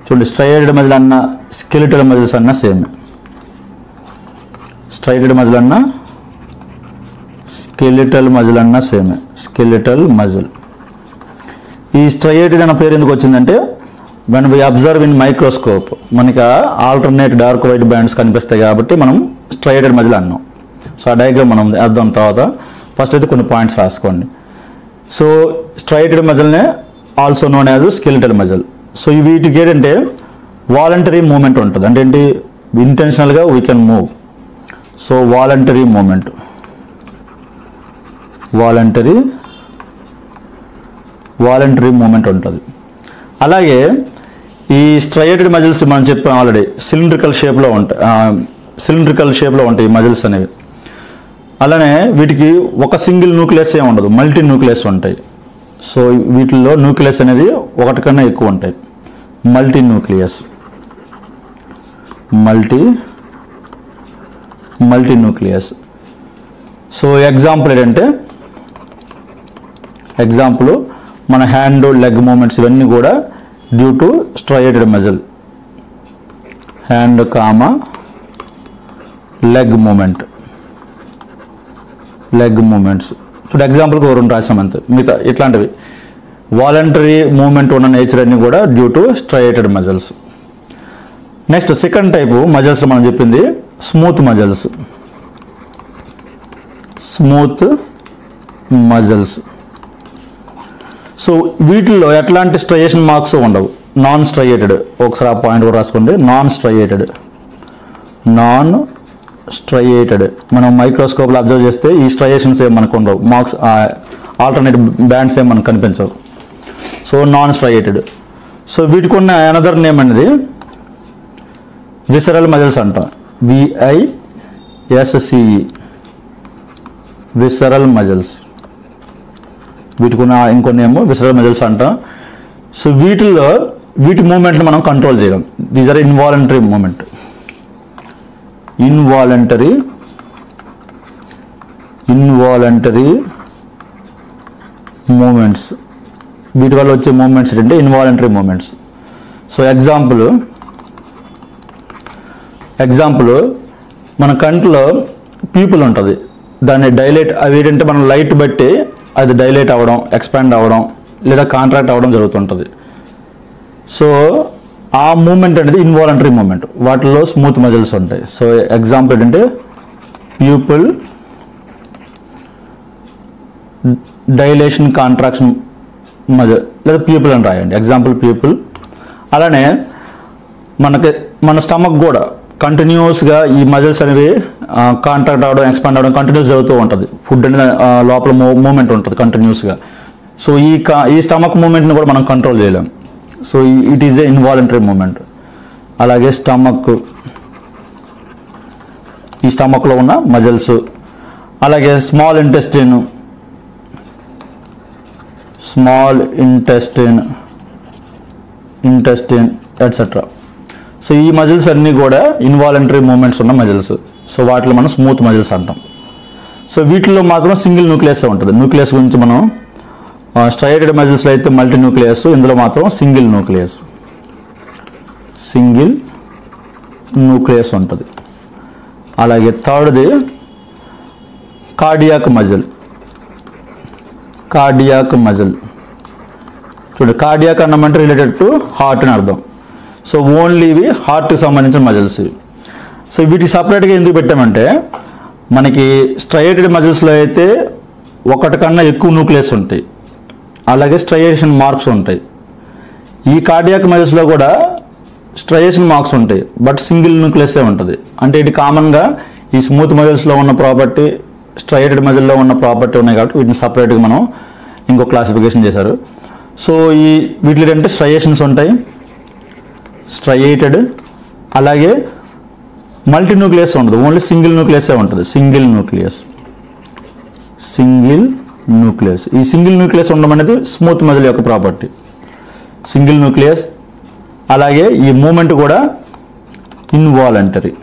చూడండి, స్ట్రయేటెడ్ మజిల్ అన్న స్కెలిటల్ మజిల్స్ అన్న సేమ్. స్ట్రయేటెడ్ మజిల్ అన్న స్కెలిటల్ మజిల్. ఈ స్ట్రయేటెడ్ అన్న పేరు ఎందుకు వచ్చిందంటే, when we observe in microscope మనకి ఆల్టర్నేట్ డార్క్ వైట్ బ్యాండ్స్ కనిపిస్తాయి కాబట్టి మనం స్ట్రయేటెడ్ మజిల్ అన్నాం. సో ఆ డయాగ్రామ్ మనం అర్థం తర్వాత ఫస్ట్ అయితే కొన్ని పాయింట్స్ రాసుకోండి. సో స్ట్రయేటెడ్ మజిల్నే also known as skeletal muscle. So వీటికి ఏంటంటే వాలంటరీ మూమెంట్ ఉంటుంది. అంటే ఏంటి, ఇంటెన్షనల్గా we can move. So voluntary movement ఉంటుంది. అలాగే ఈ స్ట్రయేటెడ్ మజిల్స్ మనం చెప్పాం ఆల్రెడీ, సిలిండ్రికల్ షేప్లో ఉంటాయి ఈ మజిల్స్ అనేవి. అలానే వీటికి ఒక సింగిల్ న్యూక్లియస్ ఏమి ఉండదు, మల్టీ న్యూక్లియస్ ఉంటాయి. సో వీటిల్లో న్యూక్లియస్ అనేది ఒకటి కన్నా ఎక్కువ ఉంటాయి. Multi nucleus. సో ఎగ్జాంపుల్ ఏంటంటే, మన హ్యాండ్ లెగ్ మూమెంట్స్ ఇవన్నీ కూడా due to striated muscle. Hand leg movements. చూడండి, ఎగ్జాంపుల్కి 2 రాసాం అంతే. మిగతా ఇట్లాంటివి వాలంటరీ మూమెంట్ ఉన్న నేచర్ అన్ని కూడా due to స్ట్రయేటెడ్ muscles. Next second type muscles మనం చెప్పింది స్మూత్ మజిల్స్. సో వీటిల్లో ఎట్లాంటి స్ట్రయేషన్ మార్క్స్ ఉండవు. నాన్ స్ట్రయేటెడ్, ఒకసారి ఆ పాయింట్ కూడా రాసుకోండి. నాన్ స్ట్రయేటెడ్ మనం మైక్రోస్కోప్లో అబ్జర్వ్ చేస్తే ఈ స్ట్రయేషన్స్ ఏం మనకు ఉండవు, మార్క్స్ ఆల్టర్నేట్ బ్యాండ్స్ ఏం మనకు కనిపించవు. So non స్ట్రయేటెడ్. సో వీటికి ఉన్న అనదర్ నేమ్ అనేది విసరల్ మజిల్స్ అంటాం. VISCE visceral muscles. వీటికి ఉన్న ఇంకో నేమ్ విసరల్ మజిల్స్ అంటాం. సో వీటి మూమెంట్ని మనం కంట్రోల్ చేయలేం. These are involuntary movement. Involuntary movements. వీటి వల్ల వచ్చే మూమెంట్స్ ఏంటంటే ఇన్వాలంటరీ మూమెంట్స్. సో ఎగ్జాంపుల్ మన కంట్లో ప్యూపుల్ ఉంటుంది, దాన్ని డైలేట్, అవి ఏంటంటే మనం లైట్ బట్టి అది డైలేట్ అవ్వడం, ఎక్స్పాండ్ అవ్వడం లేదా కాంట్రాక్ట్ అవ్వడం జరుగుతుంటుంది. సో ఆ మూమెంట్ అనేది ఇన్వాలంటరీ మూమెంట్. వాటిలో స్మూత్ మజిల్స్ ఉంటాయి. సో ఎగ్జాంపుల్ ఏంటంటే ప్యూపుల్ డైలేషన్ కాంట్రాక్షన్ మజిల్ లేదా ప్యూపుల్ అని రాయండి. Example pupil. అలానే మన స్టమక్ కూడా కంటిన్యూస్గా ఈ మజిల్స్ అనేవి కాంట్రాక్ట్ అవ్వడం, ఎక్స్పాండ్ అవ్వడం కంటిన్యూస్ జరుగుతూ ఉంటుంది. ఫుడ్ అనేది లోపల మూమెంట్ ఉంటుంది కంటిన్యూస్గా. సో ఈ స్టమక్ మూమెంట్ని కూడా మనం కంట్రోల్ చేయలేం. So it is a involuntary movement. అలాగే ఈ స్టమక్లో ఉన్న మజిల్స్. అలాగే స్మాల్ ఇంటెస్టిన్ ఎట్సెట్రా. సో ఈ మజిల్స్ అన్నీ కూడా ఇన్వాలంటరీ మూమెంట్స్ ఉన్న మజిల్స్. సో వాటిలో మనం స్మూత్ మజిల్స్ అంటాం. సో వీటిలో మాత్రం సింగిల్ న్యూక్లియస్ ఉంటుంది. న్యూక్లియస్ గురించి మనం స్ట్రయేటెడ్ మజిల్స్లో అయితే మల్టీ న్యూక్లియస్, ఇందులో మాత్రం సింగిల్ న్యూక్లియస్ ఉంటుంది. అలాగే థర్డ్ది కార్డియాక్ మజిల్. చూడండి, కార్డియాక్ అన్నమంటే రిలేటెడ్ టు హార్ట్ అని అర్థం. సో ఓన్లీ ఇవి హార్ట్కి సంబంధించిన మజిల్స్. సో వీటికి సపరేట్గా ఎందుకు పెట్టామంటే, మనకి స్ట్రయేటెడ్ మజిల్స్లో అయితే ఒకటి కన్నా ఎక్కువ న్యూక్లియస్ ఉంటాయి, అలాగే స్ట్రయేషన్ మార్క్స్ ఉంటాయి. ఈ కార్డియాక్ మజిల్స్లో కూడా స్ట్రయేషన్ మార్క్స్ ఉంటాయి, బట్ సింగిల్ న్యూక్లియసే ఉంటుంది. అంటే ఇది కామన్గా ఈ స్మూత్ మజిల్స్లో ఉన్న ప్రాపర్టీ, స్ట్రయేటెడ్ మజిల్లో ఉన్న ప్రాపర్టీ ఉన్నాయి కాబట్టి వీటిని సపరేట్గా మనం ఇంకో క్లాసిఫికేషన్ చేశారు. సో వీటిలో ఏంటంటే స్ట్రయేషన్స్ ఉంటాయి, స్ట్రయేటెడ్, అలాగే మల్టీ న్యూక్లియస్ ఉండదు, ఓన్లీ సింగిల్ న్యూక్లియసే ఉంటుంది. Single nucleus. ఈ సింగిల్ న్యూక్లియస్ ఉండడం అనేది స్మూత్ మజిల్ యొక్క ప్రాపర్టీ. Single nucleus. అలాగే ఈ మూమెంట్ కూడా ఇన్వాలంటరీ.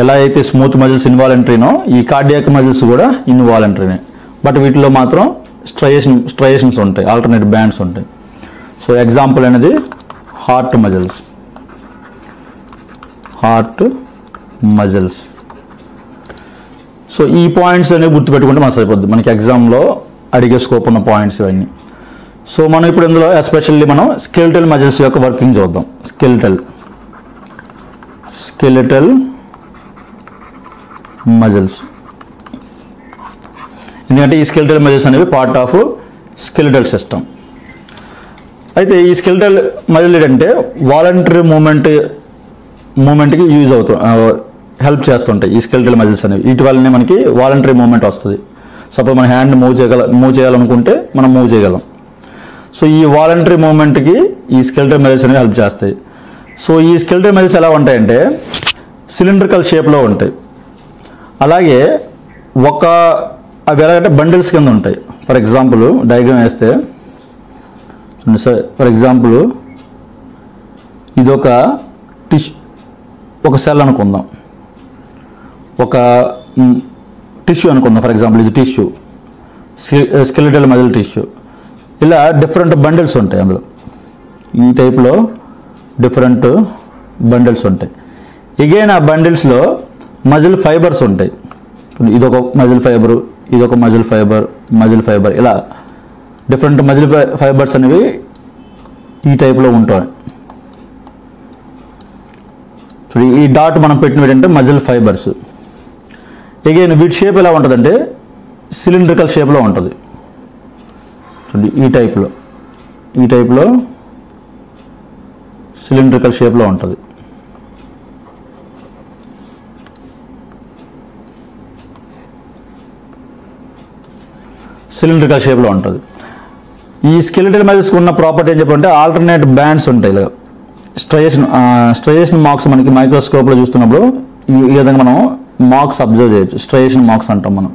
ఎలా అయితే స్మూత్ మజిల్స్ ఇన్వాలంటరీనో, ఈ కార్డియాక్ మజిల్స్ కూడా ఇన్వాలంటరీనే. బట్ వీటిలో మాత్రం స్ట్రయేషన్స్ ఉంటాయి, ఆల్టర్నేట్ బ్యాండ్స్ ఉంటాయి. సో ఎగ్జాంపుల్ అనేది హార్ట్ మజిల్స్. సో ఈ పాయింట్స్ అనేవి గుర్తుపెట్టుకుంటే మనకు సరిపోద్ది, మనకి ఎగ్జామ్లో అడిగే స్కోప్ ఉన్న పాయింట్స్ ఇవన్నీ. సో మనం ఇప్పుడు ఇందులో ఎస్పెషల్లీ మనం స్కెలిటల్ మజిల్స్ యొక్క వర్కింగ్ చూద్దాం. Skeletal muscles. ఎందుకంటే ఈ స్కెలిటల్ మజిల్స్ అనేవి పార్ట్ ఆఫ్ స్కెలిటల్ సిస్టమ్. అయితే ఈ స్కెలిటల్ మజిల్ ఏంటంటే వాలంటరీ మూమెంట్కి యూజ్ హెల్ప్ చేస్తుంటాయి ఈ స్కెలిటల్ మజిల్స్ అనేవి. వీటి వల్లనే మనకి వాలంటరీ మూమెంట్ వస్తుంది. సపోజ్ మన హ్యాండ్ మూవ్ చేయాలనుకుంటే మనం మూవ్ చేయగలం. సో ఈ వాలంటరీ మూమెంట్కి ఈ స్కెలిటల్ మజిల్స్ అనేవి హెల్ప్ చేస్తాయి. సో ఈ స్కెలిటల్ మజిల్స్ ఎలా ఉంటాయంటే సిలిండ్రికల్ షేప్లో ఉంటాయి. అలాగే అవి ఎలాగంటే బండిల్స్ కింద ఉంటాయి. ఫర్ ఎగ్జాంపుల్ డయాగ్రామ్ వేస్తే, ఫర్ ఎగ్జాంపుల్ ఇది ఒక సెల్ అనుకుందాం, ఒక టిష్యూ అనుకుందాం. ఫర్ ఎగ్జాంపుల్ ఇది టిష్యూ, స్కెలిటల్ మజిల్ టిష్యూ. ఇలా డిఫరెంట్ బండిల్స్ ఉంటాయి. అందులో ఈ టైప్లో డిఫరెంట్ బండిల్స్ ఉంటాయి. ఎగైన్ ఆ బండిల్స్లో మజిల్ ఫైబర్స్ ఉంటాయి. ఇదొక మజిల్ ఫైబరు, ఇదొక మజిల్ ఫైబర్, ఇలా డిఫరెంట్ మజిల్ ఫైబర్స్ అనేవి ఈ టైప్లో ఉంటాయి. ఈ డాట్ మనం పెట్టినవి ఏంటంటే మజిల్ ఫైబర్స్. ఎగైన్ వీటి షేప్ ఎలా ఉంటుందంటే సిలిండ్రికల్ షేప్లో ఉంటుంది. చూడండి ఈ టైప్లో సిలిండ్రికల్ షేప్లో ఉంటుంది. సిలిండ్రికల్ షేప్లో ఉంటుంది. ఈ స్కెలిటల్ మజిల్స్కి ఉన్న ప్రాపర్టీ ఏం చెప్పంటే ఆల్టర్నేట్ బ్యాండ్స్ ఉంటాయి. ఇలా స్ట్రయేషన్ మార్క్స్ మనకి మైక్రోస్కోప్లో చూస్తున్నప్పుడు ఈ విధంగా మనం మార్క్స్ అబ్జర్వ్ చేయొచ్చు. స్ట్రయేషన్ మార్క్స్ అంటాం మనం.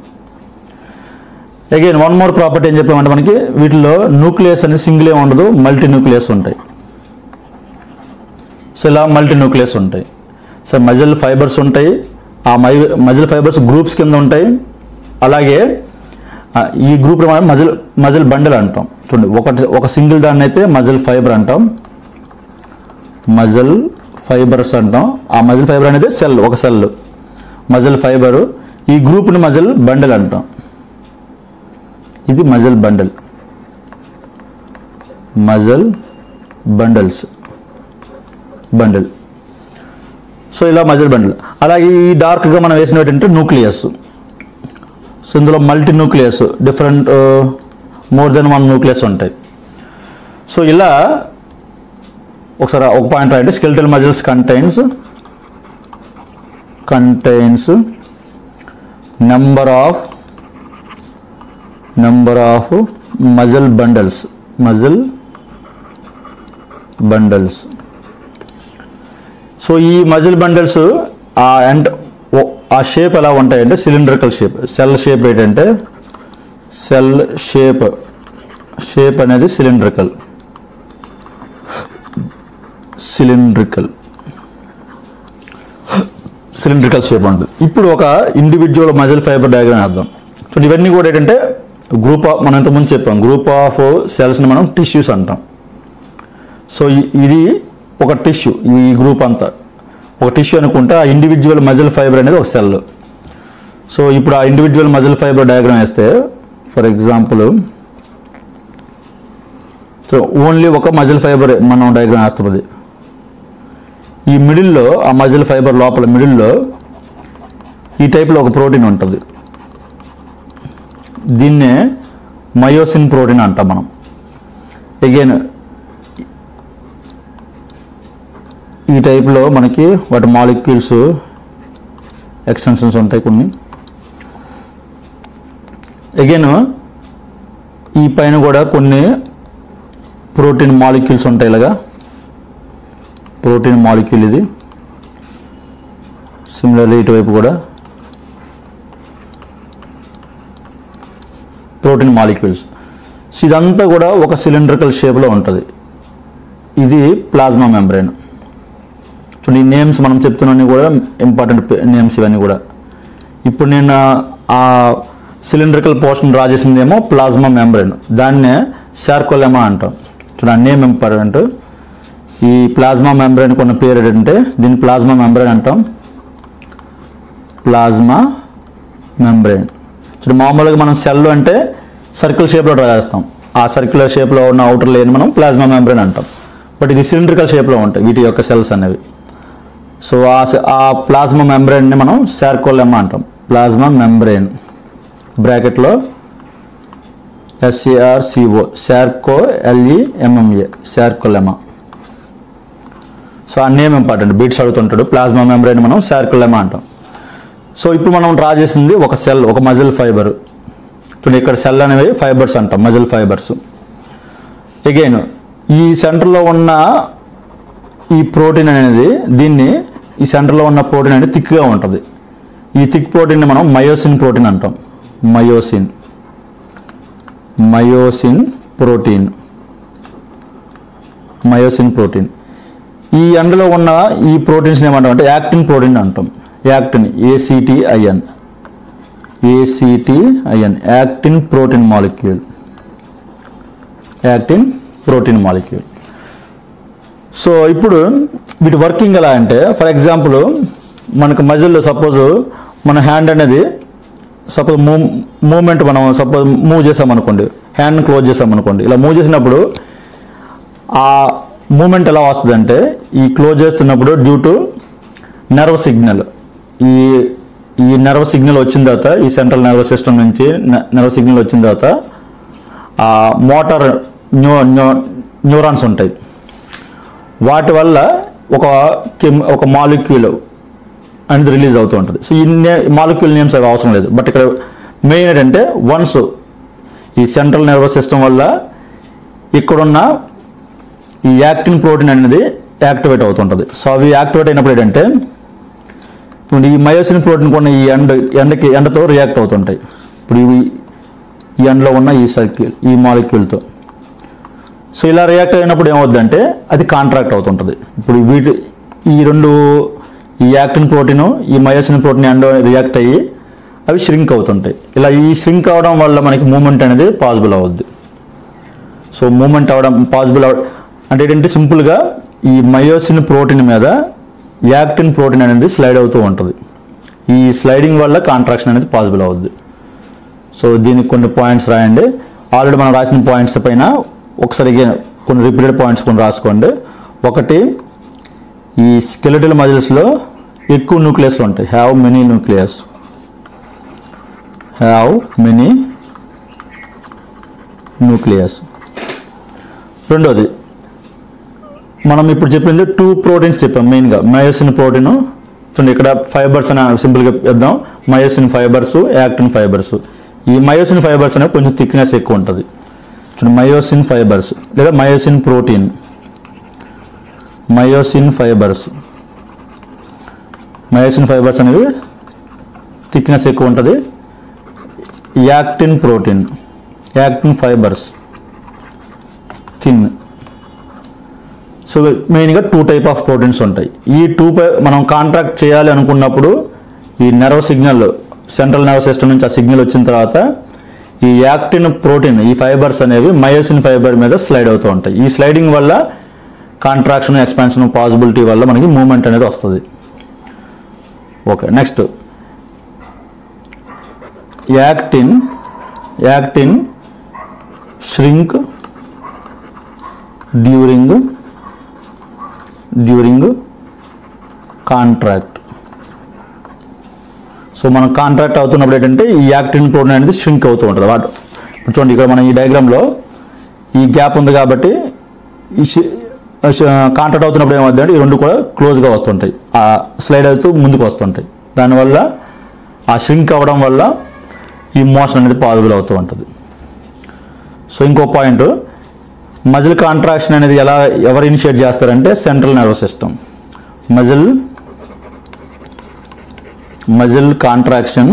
అగైన్ వన్ మోర్ ప్రాపర్టీ ఏం చెప్పామంటే మనకి వీటిలో న్యూక్లియస్ అనేది సింగిల్ ఏమి ఉండదు, మల్టీ న్యూక్లియస్ ఉంటాయి. సో ఇలా మల్టీ న్యూక్లియస్ ఉంటాయి. సో మజిల్ ఫైబర్స్ ఉంటాయి. ఆ మజిల్ ఫైబర్స్ గ్రూప్స్ కింద ఉంటాయి. అలాగే ఈ గ్రూప్ మజిల్ బండిల్ అంటాం. చూడండి, ఒక సింగిల్ దాన్ని అయితే మజిల్ ఫైబర్ అంటాం, మజిల్ ఫైబర్స్ అంటాం. ఆ మజిల్ ఫైబర్ అనేది ఒక సెల్ మజిల్ ఫైబరు. ఈ గ్రూప్ని మజిల్ బండిల్ అంటాం. ఇది muscle bundle, muscle bundle. So ఇలా మజిల్ బండిల్. అలాగే ఈ డార్క్గా మనం వేసినటువంటి న్యూక్లియస్. సో ఇందులో multi nucleus, different more than one nucleus ఉంటాయి. సో ఇలా ఒకసారి ఒక పాయింట్ రాయండి. Skeletal muscles contains number of muscle bundles. So ఈ మజిల్ బండల్స్ ఆ షేప్ ఎలా ఉంటాయంటే సిలిండ్రికల్ షేప్. సెల్ షేప్ ఏంటంటే షేప్ అనేది సిలిండ్రికల్ షేప్ ఉంటుంది. ఇప్పుడు ఒక ఇండివిజువల్ మజిల్ ఫైబర్ డయాగ్రామ్ వేద్దాం. సో ఇవన్నీ కూడా ఏంటంటే మనం ఇంతకుముందు చెప్పాం, గ్రూప్ ఆఫ్ సెల్స్ని మనం టిష్యూస్ అంటాం. సో ఇది ఒక టిష్యూ, ఈ గ్రూప్ అంతా ఒక టిష్యూ అనుకుంటే ఆ ఇండివిజువల్ మజిల్ ఫైబర్ అనేది ఒక సెల్. సో ఇప్పుడు ఆ ఇండివిజువల్ మజిల్ ఫైబర్ డయాగ్రామ్ వేస్తే ఫర్ ఎగ్జాంపుల్ సో ఓన్లీ ఒక మజిల్ ఫైబర్ మనం డయాగ్రామ్ వేస్తుంది. ఈ మిడిల్లో ఆ మజిల్ ఫైబర్ లోపల మిడిల్లో ఈ టైప్లో ఒక ప్రోటీన్ ఉంటుంది. దీన్నే మయోసిన్ ప్రోటీన్ అంటాం మనం. అగైన్ ఈ టైప్లో మనకి వాటి మాలిక్యూల్స్ ఎక్స్టెన్షన్స్ ఉంటాయి కొన్ని. అగైన్ ఈ పైన కూడా కొన్ని ప్రోటీన్ మాలిక్యూల్స్ ఉంటాయి. ఇలాగా ప్రోటీన్ మాలిక్యూల్ ఇది. సిమిలర్లీ ఇటువైపు కూడా ప్రోటీన్ మాలిక్యూల్స్. ఇదంతా కూడా ఒక సిలిండ్రికల్ షేప్లో ఉంటుంది. ఇది ప్లాస్మా మెంబ్రేన్. ఈ నేమ్స్ మనం చెప్తున్నవి కూడా ఇంపార్టెంట్ నేమ్స్ ఇవన్నీ కూడా. ఇప్పుడు నేను ఆ సిలిండ్రికల్ పోర్షన్ డ్రా చేసిందేమో ప్లాస్మా మెంబ్రేన్, దాన్నే సార్కోలెమా అంటాం. చూడండి, ఆ నేమ్ ఇంపార్టెంట్. ఈ ప్లాస్మా మెంబ్రేన్కి ఉన్న పేరు ఏంటంటే దీన్ని ప్లాస్మా మెంబ్రేన్ అంటాం. Plasma membrane. చూడండి, మామూలుగా మనం సెల్ అంటే సర్కిల్ షేప్లో డ్రా చేస్తాం. ఆ సర్క్యులర్ షేప్లో ఉన్న అవుటర్ లేయర్ మనం ప్లాస్మా మెంబ్రేన్ అంటాం. బట్ ఇది సిలిండ్రికల్ షేప్లో ఉంటాయి వీటి యొక్క సెల్స్ అనేవి. సో ఆ ప్లాస్మా మెంబ్రేన్ని మనం సార్కోలెమా అంటాం. ప్లాస్మా మెంబ్రేన్ బ్రాకెట్లో SARCO SARCOLEMMA సార్కోలెమా. సో ఆ నేమ్ ఇంపార్టెంట్, బీట్స్ అడుగుతుంటాడు. ప్లాస్మా మెంబ్రేన్ మనం సార్కోలెమా అంటాం. సో ఇప్పుడు మనం డ్రా చేసింది ఒక సెల్, ఒక మజిల్ ఫైబర్. చూడండి, ఇక్కడ సెల్ అనేవి ఫైబర్స్ అంటాం, మజిల్ ఫైబర్స్. అగైన్ ఈ సెంటర్లో ఉన్న ఈ ప్రోటీన్ అనేది ఈ సెంటర్లో ఉన్న ప్రోటీన్ అనేది థిక్గా ఉంటుంది. ఈ థిక్ ప్రోటీన్ని మనం మయోసిన్ ప్రోటీన్ అంటాం. Myosin protein. ఈ ఎండలో ఉన్న ఈ ప్రోటీన్స్ని ఏమంటాం అంటే యాక్టిన్ ప్రోటీన్ అంటాం. Actin actin protein molecule. So ఇప్పుడు వీటి వర్కింగ్ ఎలా అంటే ఫర్ ఎగ్జాంపుల్ మనకు మజిల్లో సపోజ్ మన హ్యాండ్ అనేది సపోజ్ మూమెంట్ మనం సపోజ్ మూవ్ చేసామనుకోండి, హ్యాండ్ క్లోజ్ చేసామనుకోండి, ఇలా మూవ్ చేసినప్పుడు ఆ మూమెంట్ ఎలా వస్తుందంటే ఈ క్లోజ్ చేస్తున్నప్పుడు డ్యూ టు నర్వ్ సిగ్నల్. ఈ నర్వ్ సిగ్నల్ వచ్చిన తర్వాత ఈ సెంట్రల్ నర్వస్ సిస్టమ్ నుంచి నర్వ్ సిగ్నల్ వచ్చిన తర్వాత మోటార్ న్యూరాన్స్ ఉంటాయి. వాటి వల్ల ఒక మాలిక్యూల్ అనేది రిలీజ్ అవుతూ ఉంటుంది. సో ఈ మాలిక్యూల్ నేమ్స్ అవి అవసరం లేదు. బట్ ఇక్కడ మెయిన్ ఏంటంటే వన్స్ ఈ సెంట్రల్ నర్వస్ సిస్టమ్ వల్ల ఇక్కడున్న ఈ యాక్టిన్ ప్రోటీన్ అనేది యాక్టివేట్ అవుతుంటుంది. సో అవి యాక్టివేట్ అయినప్పుడు ఏంటంటే ఈ మయోసిన్ ప్రోటీన్ కొన్ని ఈ ఎండతో రియాక్ట్ అవుతుంటాయి. ఇప్పుడు ఈ ఎండలో ఉన్న ఈ సర్కిల్ ఈ మాలిక్యూల్తో. సో ఇలా రియాక్ట్ అయినప్పుడు ఏమవుద్దంటే అది కాంట్రాక్ట్ అవుతుంటుంది. ఇప్పుడు ఈ యాక్టిన్ ప్రోటీన్ ఈ మయోసిన్ ప్రోటీన్ ఎండ రియాక్ట్ అయ్యి అవి ష్రింక్ అవుతుంటాయి. ఇలా ఈ ష్రింక్ అవడం వల్ల మనకి మూమెంట్ అనేది పాసిబుల్ అవుద్ది. సో మూమెంట్ అవడం పాసిబుల్ అంటే ఏంటంటే సింపుల్గా ఈ మయోసిన్ ప్రోటీన్ మీద యాక్టిన్ ప్రోటీన్ అనేది స్లైడ్ అవుతూ ఉంటుంది. ఈ స్లైడింగ్ వల్ల కాంట్రాక్షన్ అనేది పాసిబుల్ అవుద్ది. సో దీనికి కొన్ని పాయింట్స్ రాయండి. ఆల్రెడీ మనం రాసిన పాయింట్స్ పైన ఒకసారి కొన్ని రిపీటెడ్ పాయింట్స్ కొన్ని రాసుకోండి. ఒకటి, ఈ స్కెలిటల్ మజిల్స్లో ఎక్కువ న్యూక్లియస్లు ఉంటాయి. Have many nucleus. రెండోది, మనం ఇప్పుడు చెప్పింది 2 ప్రోటీన్స్ చెప్పాం మెయిన్గా. మయోసిన్ ప్రోటీన్ చూడండి, ఇక్కడ ఫైబర్స్ అని సింపుల్గా చెప్దాం. Myosin fibres, actin fibres. ఈ మయోసిన్ ఫైబర్స్ అనేవి కొంచెం థిక్నెస్ ఎక్కువ ఉంటుంది. చూడండి, మయోసిన్ ఫైబర్స్ లేదా మయోసిన్ ప్రోటీన్, మయోసిన్ ఫైబర్స్ అనేవి థిక్నెస్ ఎక్కువ ఉంటుంది. Actin protein, actin fibres thin. So మెయిన్గా 2 టైప్ ఆఫ్ ప్రోటీన్స్ ఉంటాయి. ఈ 2 మనం కాంట్రాక్ట్ చేయాలి అనుకున్నప్పుడు ఈ nerve signal, central nerve system నుంచి ఆ సిగ్నల్ వచ్చిన తర్వాత ఈ యాక్టిన్ ప్రోటీన్, ఈ ఫైబర్స్ అనేవి మయోసిన్ ఫైబర్ మీద స్లైడ్ అవుతూ ఉంటాయి. ఈ స్లైడింగ్ వల్ల కాంట్రాక్షన్, ఎక్స్పాన్షన్ పాసిబిలిటీ వల్ల మనకి మూమెంట్ అనేది వస్తుంది. Okay, next actin shrink during contract. So మనం కాంట్రాక్ట్ అవుతున్నప్పుడు ఏంటంటే ఈ యాక్టిన్ ప్రోటీన్ అనేది ష్రింక్ అవుతూ ఉంటుంది. ఇప్పుడు చూడండి, ఇక్కడ మనం ఈ డయాగ్రామ్లో ఈ గ్యాప్ ఉంది కాబట్టి ఈ కాంట్రాక్ట్ అవుతున్నప్పుడు ఏమవుతుందంటే ఈ 2 కూడా క్లోజ్గా వస్తుంటాయి, ఆ స్లైడ్ అవుతూ ముందుకు వస్తుంటాయి. దానివల్ల ఆ ష్రింక్ అవ్వడం వల్ల ఈ మోషన్ అనేది పాసిబుల్ అవుతూ ఉంటుంది. సో ఇంకో పాయింట్, మజిల్ కాంట్రాక్షన్ అనేది ఎవరు ఇనిషియేట్ చేస్తారంటే central nervous system. Muscle contraction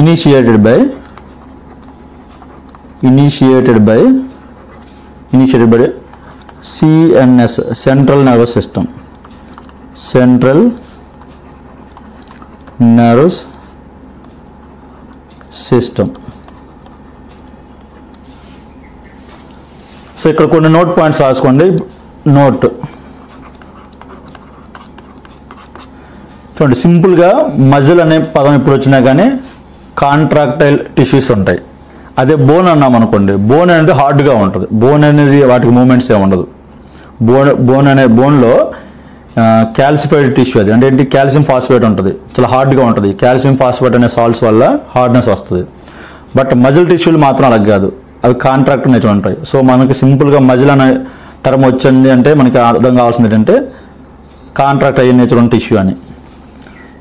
initiated by CNS, central nervous system. So ఇక్కడ కొన్ని నోట్ పాయింట్స్ రాసుకోండి. చూడండి, సింపుల్గా మజిల్ అనే పదం ఇప్పుడు వచ్చినా కానీ కాంట్రాక్టైల్ టిష్యూస్ ఉంటాయి. అదే బోన్ అన్నాం అనుకోండి, బోన్ అనేది హార్డ్గా ఉంటుంది. బోన్ అనేది వాటికి మూమెంట్స్ ఏమి ఉండదు. బోన్లో క్యాల్సిఫైడ్ టిష్యూ, అది అంటే ఏంటి, కాల్షియం ఫాస్ఫేట్ ఉంటుంది, చాలా హార్డ్గా ఉంటుంది. కాల్షియం ఫాస్ఫేట్ అనే సాల్ట్స్ వల్ల హార్డ్నెస్ వస్తుంది. బట్ మజిల్ టిష్యూలు మాత్రం అలా కాదు, అవి కాంట్రాక్ట్ నేచర్ ఉంటాయి. సో మనకి సింపుల్గా మజిల్ అనే టర్మ్ వచ్చింది అంటే మనకి అర్థం కావాల్సింది ఏంటంటే కాంట్రాక్ట్ అయ్యే నేచర్ ఉన్న టిష్యూ అని.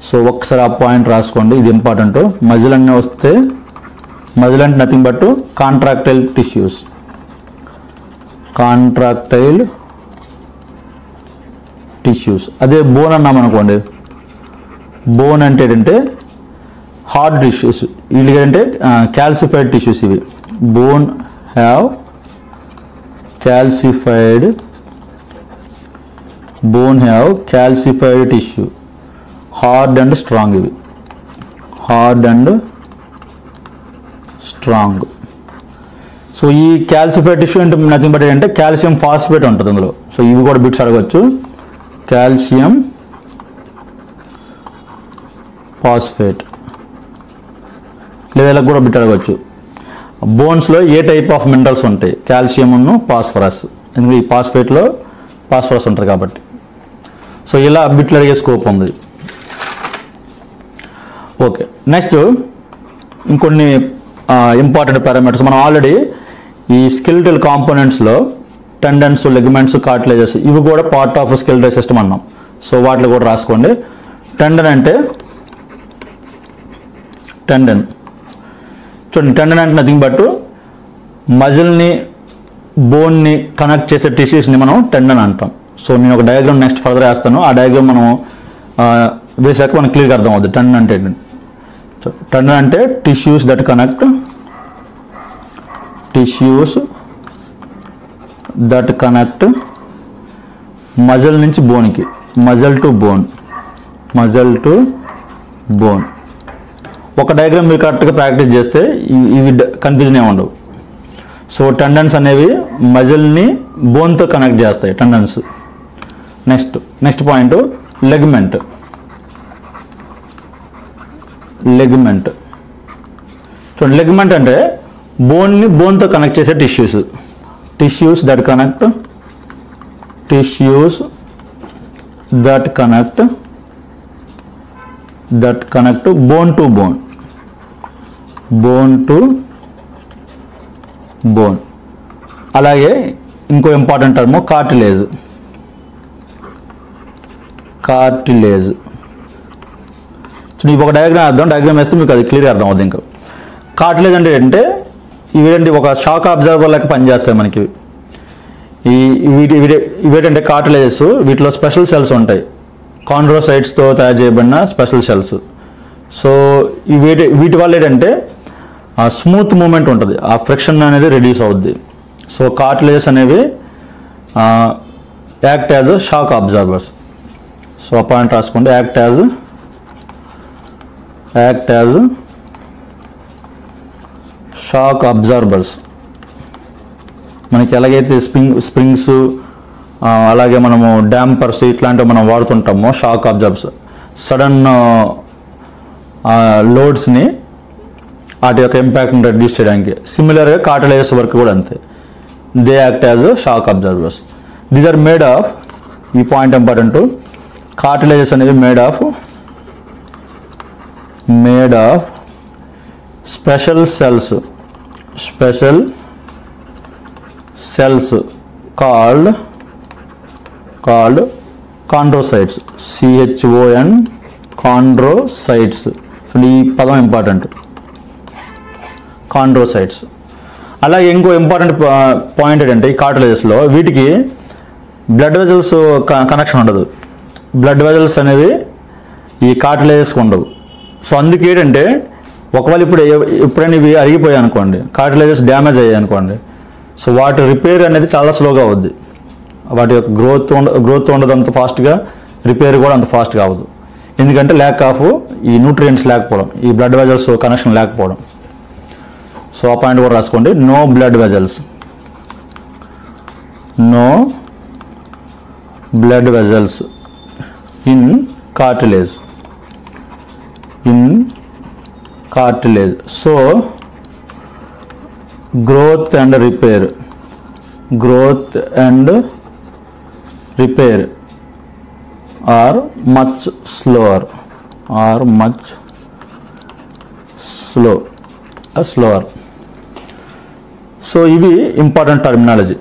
సో ఒకసారి ఆ పాయింట్ రాసుకోండి, ఇది ఇంపార్టెంట్. మజిల్ అన్నీ వస్తే మజిల్ అంటే నథింగ్ బట్ కాంట్రాక్టైల్ టిష్యూస్. అదే బోన్ అన్నాం అనుకోండి, బోన్ అంటే ఏంటంటే హార్డ్ టిష్యూస్. వీళ్ళు ఏంటంటే క్యాల్సిఫైడ్ టిష్యూస్. ఇవి bone have calcified tissue, hard and strong. ఇవి హార్డ్ అండ్ స్ట్రాంగ్. సో ఈ క్యాల్సిఫైడ్ టిష్యూ అంటే నథింగ్ బట్ ఏంటంటే కాల్షియం ఫాస్ఫేట్ ఉంటుంది అందులో. సో ఇవి కూడా బిట్స్ అడగచ్చు. కాల్షియం ఫాస్ఫేట్ లేదా ఇలా కూడా బిట్ అడగచ్చు. బోన్స్లో ఏ టైప్ ఆఫ్ మినరల్స్ ఉంటాయి? కాల్షియం ఉన్ను ఫాస్ఫరస్. ఎందుకంటే ఈ ఫాస్ఫేట్లో ఫాస్ఫరస్ ఉంటుంది కాబట్టి. సో ఇలా బిట్లు అడిగే స్కోప్ ఉంది. ఓకే, నెక్స్ట్ ఇంకొన్ని ఇంపార్టెంట్ పారామీటర్స్ మనం ఆల్రెడీ ఈ స్కెలిటల్ కాంపోనెంట్స్లో టెండన్స్, లెగ్మెంట్స్, కార్టిలేజెస్ ఇవి కూడా పార్ట్ ఆఫ్ స్కెలిటల్ సిస్టమ్ అన్నాం. సో వాటిలో కూడా రాసుకోండి. టెండన్ అంటే టెండన్ చూడండి, టెండన్ అంటే నథింగ్ బట్ మజిల్ని, బోన్ని కనెక్ట్ చేసే టిష్యూస్ని మనం టెండన్ అంటాం. సో నేను ఒక డయాగ్రామ్ నెక్స్ట్ ఫర్దర్ వేస్తాను. ఆ డయాగ్రామ్ మనం వేసాక మనకు క్లియర్గా అర్థం అవుతుంది టెండన్ అంటే ఏంటి. సో టెండన్ అంటే టిష్యూస్ దట్ కనెక్ట్ మజిల్ నుంచి బోన్కి, మజిల్ టు బోన్. ఒక డయాగ్రామ్ మీరు కరెక్ట్గా ప్రాక్టీస్ చేస్తే ఇవి కన్ఫ్యూజన్ ఏమి ఉండవు. సో టెండన్స్ అనేవి మజిల్ని బోన్తో కనెక్ట్ చేస్తాయి టెండన్స్. Next point ligament. చూడండి, లెగ్మెంట్ అంటే బోన్తో కనెక్ట్ చేసే tissues that connect bone to bone. అలాగే ఇంకో ఇంపార్టెంట్ టర్మ్ కార్టిలేజ్. చూడండి, ఒక డయాగ్రామ్ వేస్తే మీకు అది క్లియర్గా అర్థం అవుతుంది. ఇంకా కార్టిలేజ్ అంటే ఏంటంటే ఇవేంటి ఒక షాక్ అబ్జర్వర్ లెక్క పనిచేస్తాయి మనకి. ఇవేంటంటే కార్టిలేజెస్, వీటిలో స్పెషల్ సెల్స్ ఉంటాయి, కాండ్రోసైట్స్తో తయారు చేయబడిన స్పెషల్ సెల్స్. సో వీటి వల్ల ఏంటంటే స్మూత్ మూమెంట్ ఉంటుంది, ఆ ఫ్రిక్షన్ అనేది రెడ్యూస్ అవుద్ది. సో కార్టిలేజెస్ అనేవి act as shock observers. So ఆ పాయింట్ రాసుకోండి, యాక్ట్ యాజ్ షాక్ అబ్జర్వర్స్. మనకి ఎలాగైతే స్ప్రింగ్స్ అలాగే మనము డ్యాంపర్స్ ఇట్లాంటివి మనం వాడుతుంటామో షాక్ అబ్జర్వర్స్, సడన్ లోడ్స్ని వాటి యొక్క ఇంపాక్ట్ని రెడ్యూస్ చేయడానికి. సిమిలర్గా కార్టిలేజెస్ వర్క్ కూడా అంతే, they act as shock absorbers. These are made of, ఈ పాయింట్ ఇంపార్టెంట్, కార్టిలేజెస్ అనేవి made of special cells called chondrocytes, CHON, chondrocytes. ఈ పదం ఇంపార్టెంట్, chondrocytes. అలాగే ఇంకో ఇంపార్టెంట్ పాయింట్ ఏంటంటే ఈ కార్టిలేజెస్లో వీటికి బ్లడ్ వెజల్స్ కనెక్షన్ ఉండదు. బ్లడ్ వెజల్స్ అనేవి ఈ కార్టిలేజెస్కి ఉండవు. సో అందుకే ఏంటంటే ఒకవేళ ఎప్పుడైనా ఇవి అరిగిపోయాయి అనుకోండి, కార్టిలేజెస్ డ్యామేజ్ అయ్యాయి అనుకోండి, సో వాటి రిపేర్ అనేది చాలా స్లోగా అవుద్ది. వాటి యొక్క గ్రోత్ ఉండదు అంత ఫాస్ట్గా, రిపేర్ కూడా అంత ఫాస్ట్గా అవ్వదు. ఎందుకంటే ల్యాక్ ఆఫ్ ఈ న్యూట్రియంట్స్ లేకపోవడం, ఈ బ్లడ్ వెజల్స్ కనెక్షన్ లేకపోవడం. సో ఆ పాయింట్ కూడా రాసుకోండి, no blood vessels in cartilage. So growth and repair are much slower. So ఇవి ఇంపార్టెంట్ టర్మినాలజీ.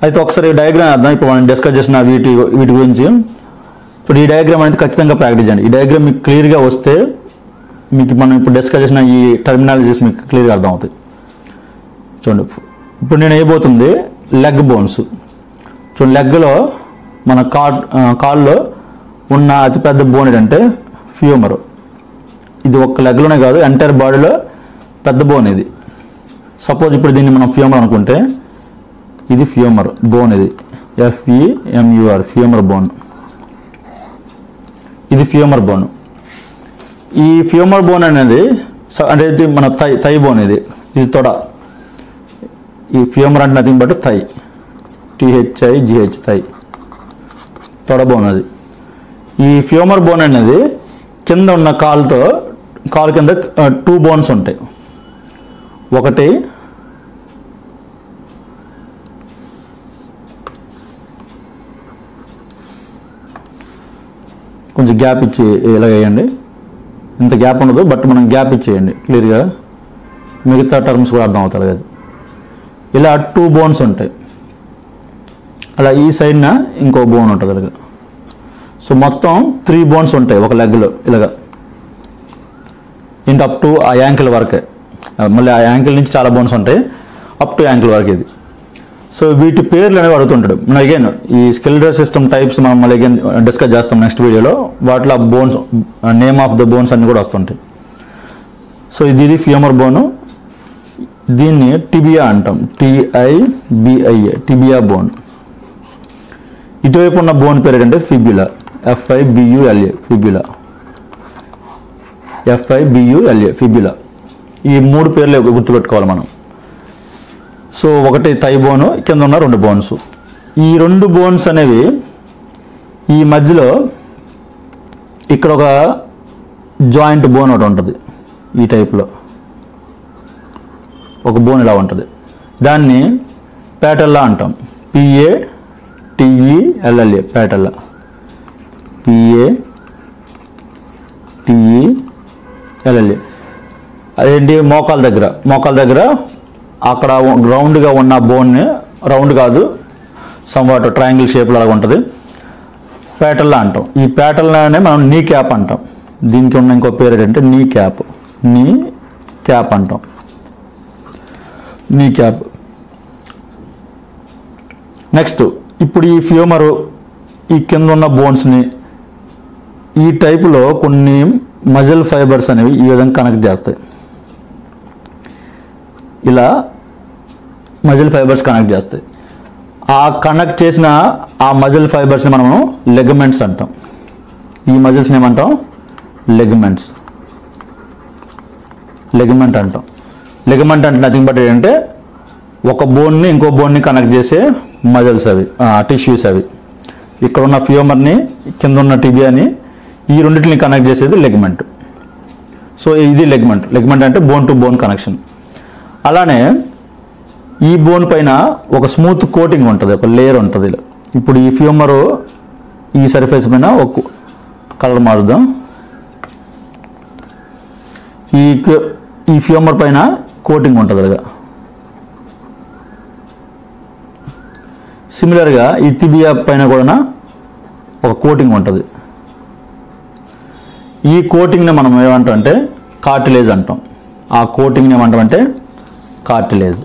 అయితే ఒకసారి డయాగ్రామ్ అర్థం, ఇప్పుడు మనం డిస్కస్ చేసిన వీటి గురించి. ఇప్పుడు ఈ డయాగ్రామ్ అనేది ఖచ్చితంగా ప్రాక్టీస్ చేయండి. ఈ డయాగ్రామ్ మీకు క్లియర్గా వస్తే మీకు మనం ఇప్పుడు డిస్కస్ చేసిన ఈ టర్మినాలజీస్ మీకు క్లియర్గా అర్థం అవుతాయి. చూడండి, ఇప్పుడు నేను వేయబోతుంది లెగ్ బోన్స్. చూడండి, లెగ్లో మన కాల్లో ఉన్న అతిపెద్ద బోన్ ఏంటంటే ఫ్యూమర్. ఇది ఒక్క లెగ్లోనే కాదు, ఎంటైర్ బాడీలో పెద్ద బోన్ ఇది. సపోజ్ ఇప్పుడు దీన్ని మనం ఫ్యూమర్ అనుకుంటే, ఇది ఫ్యూమర్ బోన్, ఇది FEMUR ఫ్యూమర్ బోన్. ఇది ఫ్యూమర్ బోన్. ఈ ఫ్యూమర్ బోన్ అనేది అంటే ఇది మన థై బోన్, ఇది తొడ. ఈ ఫ్యూమర్ అంటే nothing but thigh, THIGH thigh, తొడ బోన్ అది. ఈ ఫ్యూమర్ బోన్ అనేది కింద ఉన్న కాలు కింద 2 బోన్స్ ఉంటాయి. ఒకటి కొంచెం గ్యాప్ ఇచ్చి ఇలా వేయండి. ఇంత గ్యాప్ ఉండదు, బట్ మనం గ్యాప్ ఇచ్చేయండి క్లియర్గా, మిగతా టర్మ్స్ కూడా అర్థం అవుతారు కదా. ఇలా 2 బోన్స్ ఉంటాయి, అలా ఈ సైడ్న ఇంకో బోన్ ఉంటుంది ఇలాగా. సో మొత్తం 3 బోన్స్ ఉంటాయి ఒక లెగ్లో ఇలాగా, ఇంటి అప్ టు ఆ యాంకిల్ వరకే. మళ్ళీ ఆ యాంకిల్ నుంచి చాలా బోన్స్ ఉంటాయి, అప్ టు యాంకిల్ వరకు ఇది. సో వీటి పేర్లు అనేవి అడుగుతుంటాడు. మనం అగైన్ ఈ స్కెలిటల్ సిస్టమ్ టైప్స్ మనం మళ్ళీ అగైన్ డిస్కస్ చేస్తాం నెక్స్ట్ వీడియోలో. వాటిలో bones name of the bones అన్ని కూడా వస్తుంటాయి. సో ఇది ఫ్యూమర్ బోను, దీన్ని టిబియా అంటాం, TIBIA, టిబియా బోన్. ఇటువైపు ఉన్న బోన్ పేరు ఏంటంటే ఫిబ్యులా, FIBULA, ఫిబ్యులా, FIBULA, ఫిబ్యులా. ఈ 3 పేర్లు గుర్తుపెట్టుకోవాలి మనం. సో ఒకటి థై బోను, కింద ఉన్న 2 బోన్స్. ఈ 2 బోన్స్ అనేవి ఈ మధ్యలో ఇక్కడ ఒక జాయింట్ బోన్ ఒకటి ఉంటుంది, ఈ టైప్లో ఒక బోన్ ఇలా ఉంటుంది. దాన్ని ప్యాటెల్లా అంటాం, PATELLA, ప్యాటెల్లా, PATELLA. అదేంటి మోకాల దగ్గర అక్కడ రౌండ్గా ఉన్న బోన్ని, రౌండ్ కాదు సంవాట్ ట్రయాంగిల్ షేప్లో అలాగ ఉంటుంది, ప్యాటెల్లా అంటాం. ఈ ప్యాటెల్లానే మనం నీ క్యాప్ అంటాం. దీనికి ఉన్న ఇంకో పేరు ఏంటంటే నీ క్యాప్ అంటాం, నీ క్యాప్. నెక్స్ట్ ఇప్పుడు ఈ ఫ్యూమరు ఈ కింద ఉన్న బోన్స్ని ఈ టైపులో కొన్ని మజిల్ ఫైబర్స్ అనేవి ఈ విధంగా కనెక్ట్ చేస్తాయి. ఇలా మజిల్ ఫైబర్స్ కనెక్ట్ చేస్తాయి. ఆ కనెక్ట్ చేసిన ఆ మజిల్ ఫైబర్స్ని మనము లెగమెంట్స్ అంటాం. ఈ మజిల్స్ని ఏమంటాం? లెగమెంట్ అంటాం. లెగమెంట్ అంటే నథింగ్ బట్ ఏంటంటే ఒక బోన్ని ఇంకో బోన్ని కనెక్ట్ చేసే మజిల్స్ అవి, టిష్యూస్ అవి. ఇక్కడ ఉన్న ఫ్యూమర్ని, కింద ఉన్న టిబియాని, ఈ రెండింటిని కనెక్ట్ చేసేది లెగమెంట్. సో ఇది లెగమెంట్ అంటే బోన్ టు బోన్ కనెక్షన్. అలానే ఈ బోన్ పైన ఒక స్మూత్ కోటింగ్ ఉంటుంది, ఒక లేయర్ ఉంటుంది. ఇప్పుడు ఈ ఫ్యూమరు ఈ సర్ఫేస్ పైన ఒక కలర్ మారుద్దాం. ఈ ఫ్యూమర్ పైన కోటింగ్ ఉంటుంది అలాగా. సిమిలర్గా ఈ తిబియా పైన కూడా ఒక కోటింగ్ ఉంటుంది. ఈ కోటింగ్ని మనం ఏమంటామంటే కార్టిలేజ్ అంటాం. ఆ కోటింగ్ని ఏమంటామంటే కార్టిలేజ్.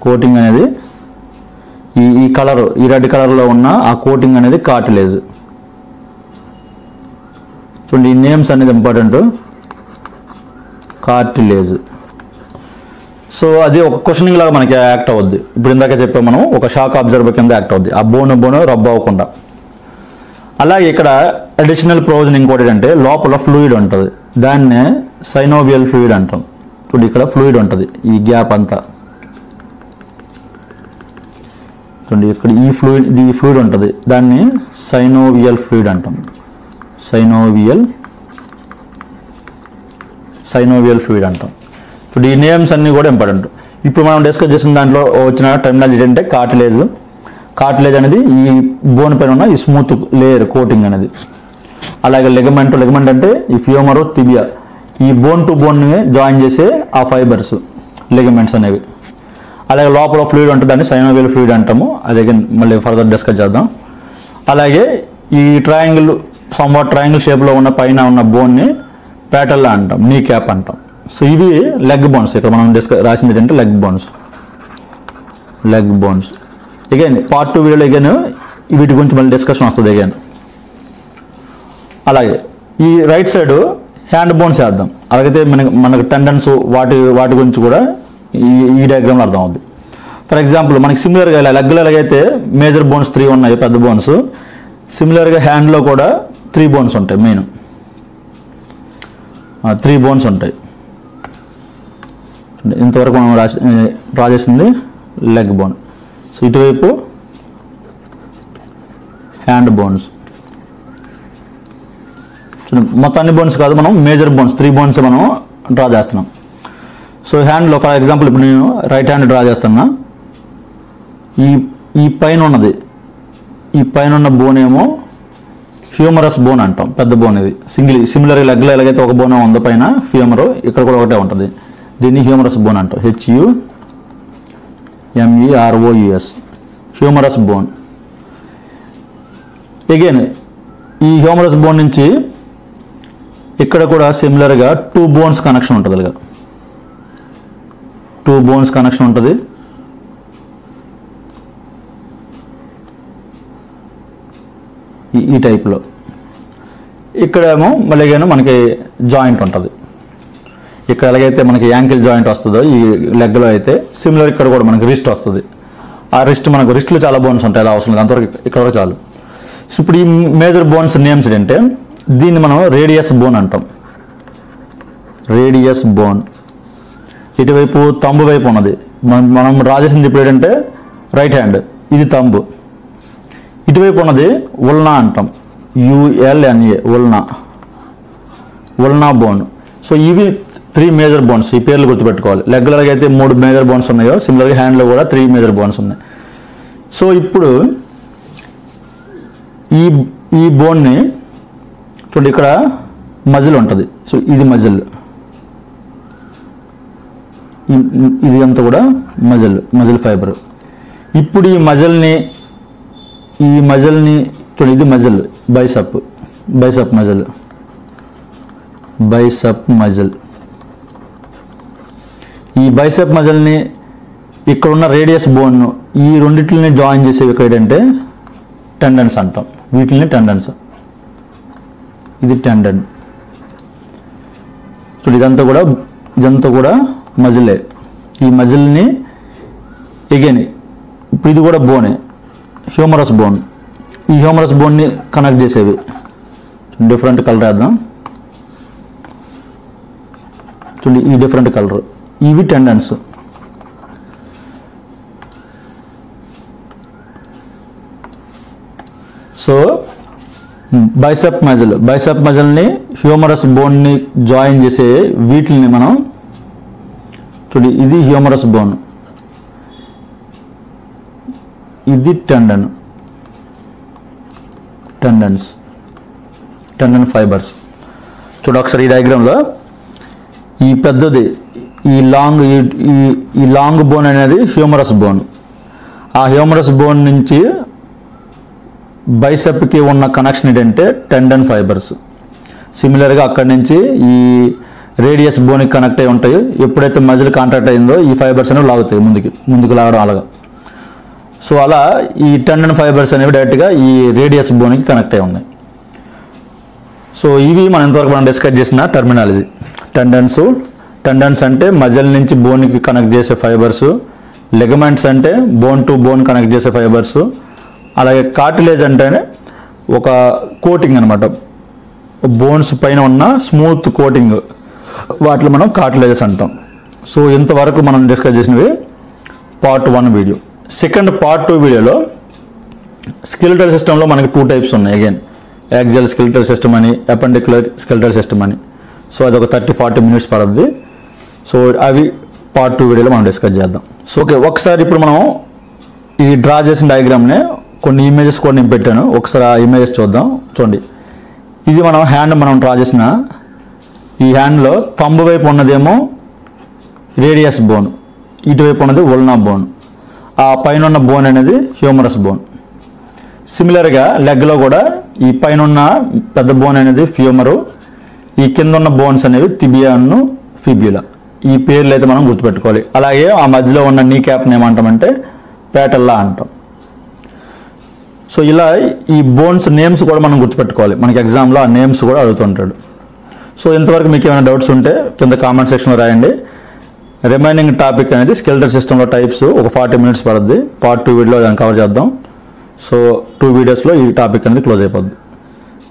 కోటింగ్ అనేది ఈ కలర్, ఈ రెడ్ కలర్లో ఉన్న ఆ కోటింగ్ అనేది కార్టిలేజ్. చూడండి ఈ నేమ్స్ అనేది ఇంపార్టెంట్, కార్టిలేజ్. సో అది ఒక క్వశ్చనింగ్ లాగా మనకి యాక్ట్ అవుద్ది. ఇప్పుడు ఇందాక చెప్పాం మనం, ఒక షాక్ అబ్జర్వర్ కింద యాక్ట్ అవుద్ది, ఆ బోన్ రబ్ అవ్వకుండా. అలాగే ఇక్కడ అడిషనల్ ప్రొవిజన్ ఇంకోటి అంటే లోపల ఫ్లూయిడ్ ఉంటుంది, దాన్నే సైనోవియల్ ఫ్లూయిడ్ అంటాం. ఇప్పుడు ఇక్కడ ఫ్లూయిడ్ ఉంటుంది, ఈ గ్యాప్ అంతా చూడండి. ఇక్కడ ఈ ఫ్లూయిడ్ ఉంటుంది, దాన్ని సైనోవియల్ ఫ్లూయిడ్ అంటాం. సైనోవియల్ ఫ్లూయిడ్ అంటాం. ఇప్పుడు ఈ నేమ్స్ అన్నీ కూడా ఇంపార్టెంట్. ఇప్పుడు మనం డిస్కస్ చేసిన దాంట్లో వచ్చిన టెర్మినాలజీ ఏంటంటే కార్టిలేజ్. కార్టిలేజ్ అనేది ఈ బోన్ పైన ఉన్న ఈ స్మూత్ లేయర్ కోటింగ్ అనేది. అలాగే లెగమెంట్ అంటే ఈ ఫ్యూమరు తిబియా, ఈ బోన్ టు బోన్ని జాయిన్ చేసే ఆ ఫైబర్స్ లెగమెంట్స్ అనేవి. అలాగే లోపల ఫ్లూయిడ్ ఉంటుంది, దాన్ని సైనోవియల్ ఫ్లూయిడ్ అంటాము. అదే మళ్ళీ ఫర్దర్ డిస్కస్ చేద్దాం. అలాగే ఈ ట్రయాంగిల్ షేప్లో ఉన్న పైన ఉన్న బోన్ని ప్యాటెల్లా అంటాం, నీ క్యాప్ అంటాం. సో ఇవి లెగ్ బోన్స్. ఇక్కడ మనం రాసింది ఏంటంటే లెగ్ బోన్స్. అగైన్ పార్ట్ 2 వీడియోలో అగైన్ వీటి గురించి మళ్ళీ డిస్కషన్ వస్తుంది అగైన్. అలాగే ఈ రైట్ సైడ్ హ్యాండ్ బోన్స్ వేద్దాం. అలాగైతే మనకు టెండన్స్ వాటి గురించి కూడా ఈ డయాగ్రామ్లో అర్థం అవుతుంది. ఫర్ ఎగ్జాంపుల్ మనకి సిమిలర్గా ఇలా లెగ్లో ఎలాగైతే మేజర్ బోన్స్ 3 ఉన్నాయి, పెద్ద బోన్స్, సిమిలర్గా హ్యాండ్లో కూడా 3 బోన్స్ ఉంటాయి. మెయిన్ 3 బోన్స్ ఉంటాయి. ఇంతవరకు మనం డ్రా చేసింది లెగ్ బోన్. సో ఇటువైపు హ్యాండ్ బోన్స్. మొత్తం అన్ని బోన్స్ కాదు, మనం మేజర్ బోన్స్ 3 బోన్స్ మనం డ్రా చేస్తున్నాం. సో హ్యాండ్లో ఫర్ ఎగ్జాంపుల్ ఇప్పుడు నేను రైట్ హ్యాండ్ డ్రా చేస్తున్నా. ఈ పైన ఉన్న బోన్ ఏమో హ్యూమరస్ బోన్ అంటాం, పెద్ద బోన్ ఇది. సిమిలర్ లెగ్లో ఎలాగైతే ఒక బోన్ ఉందో పైన ఫ్యూమర్, ఇక్కడ కూడా ఒకటే ఉంటుంది. దీన్ని హ్యూమరస్ బోన్ అంటాం, HUMEROUS, హ్యూమరస్ బోన్. అగైన్ ఈ హ్యూమరస్ బోన్ నుంచి ఇక్కడ కూడా సిమిలర్గా 2 బోన్స్ కనెక్షన్ ఉంటుంది. అలాగా 2 బోన్స్ కనెక్షన్ ఉంటుంది. ఈ టైప్లో. ఇక్కడేమో మళ్ళీ మనకి జాయింట్ ఉంటుంది. ఇక్కడ ఎలాగైతే మనకి యాంకిల్ జాయింట్ వస్తుందో ఈ లెగ్లో అయితే సిమిలర్ ఇక్కడ కూడా మనకి రిస్ట్ వస్తుంది. ఆ రిస్ట్ మనకు రిస్ట్లో చాలా బోన్స్ ఉంటాయి, అలా అవసరం లేదు, అంతవరకు ఇక్కడ వరకు చాలు. సో ఇప్పుడు ఈ మేజర్ బోన్స్ నేమ్స్ ఏంటంటే దీన్ని మనం రేడియస్ బోన్ అంటాం. రేడియస్ బోన్ ఇటువైపు తంబు వైపు ఉన్నది. మనం డ్రా చేసింది ఇప్పుడు ఏంటంటే రైట్ హ్యాండ్, ఇది తంబు. ఇటువైపు ఉన్నది ఉల్నా అంటాం, ULNA, ఉల్నా బోన్. సో ఇవి 3 మేజర్ బోన్స్. ఈ పేర్లు గుర్తుపెట్టుకోవాలి. లెగ్లర్గా అయితే 3 మేజర్ బోన్స్ ఉన్నాయో సిమిలర్గా హ్యాండ్లో కూడా 3 మేజర్ బోన్స్ ఉన్నాయి. సో ఇప్పుడు ఈ బోన్ని చూడండి, ఇక్కడ మజిల్ ఉంటుంది. సో ఇది మజిల్, ఇది అంతా కూడా మజిల్ ఫైబర్. ఇప్పుడు ఈ మజిల్ని చూడండి, ఇది మజిల్, బైసప్ మజిల్. ఈ బైసెప్ మజిల్ని ఇక్కడ ఉన్న రేడియస్ బోన్ ఈ రెండింటిని జాయిన్ చేసేవి ఇక్కడ ఏంటంటే టెండన్స్ అంటాం. వీటిని టెండన్స్. ఇది టెండన్. చూడు, ఇదంతా కూడా మజిలే. ఈ మజిల్ని ఎగైన్ ఇప్పుడు ఇది కూడా బోనే, హ్యూమరస్ బోన్. ఈ హ్యూమరస్ బోన్ని కనెక్ట్ చేసేవి. డిఫరెంట్ కలర్ వేద్దాం. చూడండి, ఈ డిఫరెంట్ కలర్, ఇవి టెండన్స్. సో బైసెప్ మజిల్ని హ్యూమరస్ బోన్ని జాయిన్ చేసే వీటిని మనం చూడండి, ఇది హ్యూమరస్ బోన్, ఇది టెండన్ ఫైబర్స్. చూడ ఒకసారి ఈ డయాగ్రామ్లో ఈ పెద్దది ఈ లాంగ్ బోన్ అనేది హ్యూమరస్ బోన్. ఆ హ్యూమరస్ బోన్ నుంచి బైసెప్కి ఉన్న కనెక్షన్ ఏంటంటే టెండన్ ఫైబర్స్. సిమిలర్గా అక్కడి నుంచి ఈ రేడియస్ బోన్కి కనెక్ట్ అయి ఉంటాయి. ఎప్పుడైతే మజిల్ కాంటాక్ట్ అయిందో ఈ ఫైబర్స్ అనేవి లాగుతాయి, ముందుకు లాగడం అలాగా. సో అలా ఈ టెండన్ ఫైబర్స్ అనేవి డైరెక్ట్గా ఈ రేడియస్ బోన్కి కనెక్ట్ అయి ఉన్నాయి. సో ఇవి మనం ఇంతవరకు డిస్కస్ చేసిన టర్మినాలజీ. టెండన్స్ అంటే మజిల్ నుంచి బోన్కి కనెక్ట్ చేసే ఫైబర్స్. లెగమెంట్స్ అంటే బోన్ టు బోన్ కనెక్ట్ చేసే ఫైబర్స్. అలాగే కార్టిలేజ్ అంటేనే ఒక కోటింగ్ అనమాట, బోన్స్ పైన ఉన్న స్మూత్ కోటింగ్, వాటిలో మనం కార్టిలేజెస్ అంటాం. సో ఇంతవరకు మనం డిస్కస్ చేసినవి పార్ట్ 1 వీడియో. సెకండ్ పార్ట్ 2 వీడియోలో స్కెలిటల్ సిస్టంలో మనకి 2 టైప్స్ ఉన్నాయి. అగైన్ యాక్సియల్ స్కెలిటల్ సిస్టమ్ అని, అపెండిక్యులర్ స్కెలిటల్ సిస్టమ్ అని. సో అది ఒక 30-40 మినిట్స్ పడుతుంది. సో అవి పార్ట్ 2 వీడియోలో మనం డిస్కస్ చేద్దాం. సో ఓకే, ఒకసారి ఇప్పుడు మనం ఈ డ్రా చేసిన డయాగ్రామ్ని కొన్ని ఇమేజెస్ కూడా నేను పెట్టాను, ఒకసారి ఆ ఇమేజెస్ చూద్దాం. చూడండి, ఇది మనం డ్రా చేసిన ఈ హ్యాండ్లో తంబు వైపు ఉన్నదేమో రేడియస్ బోన్, ఇటువైపు ఉన్నది ఉల్నా బోన్. ఆ పైన ఉన్న బోన్ అనేది హ్యూమరస్ బోన్. సిమిలర్గా లెగ్లో కూడా ఈ పైన ఉన్న పెద్ద బోన్ అనేది ఫ్యూమరు, ఈ కింద ఉన్న బోన్స్ అనేవి తిబియాను ఫిబ్యులా. ఈ పేర్లు అయితే మనం గుర్తుపెట్టుకోవాలి. అలాగే ఆ మధ్యలో ఉన్న నీ క్యాప్ని ఏమంటామంటే ప్యాటెల్లా అంటాం. సో ఇలా ఈ బోన్స్ నేమ్స్ కూడా మనం గుర్తుపెట్టుకోవాలి. మనకి ఎగ్జామ్లో ఆ నేమ్స్ కూడా అడుగుతుంటాడు. సో ఇంతవరకు మీకు ఏమైనా డౌట్స్ ఉంటే కింద కామెంట్ సెక్షన్లో రాయండి. రిమైనింగ్ టాపిక్ అనేది స్కెలిటల్ సిస్టంలో టైప్స్ ఒక 40 మినిట్స్ పడుతుంది. పార్ట్ 2 వీడియోలో దాన్ని కవర్ చేద్దాం. సో 2 వీడియోస్లో ఈ టాపిక్ అనేది క్లోజ్ అయిపోద్ది.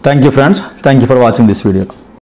Thank you friends, thank you for watching this video.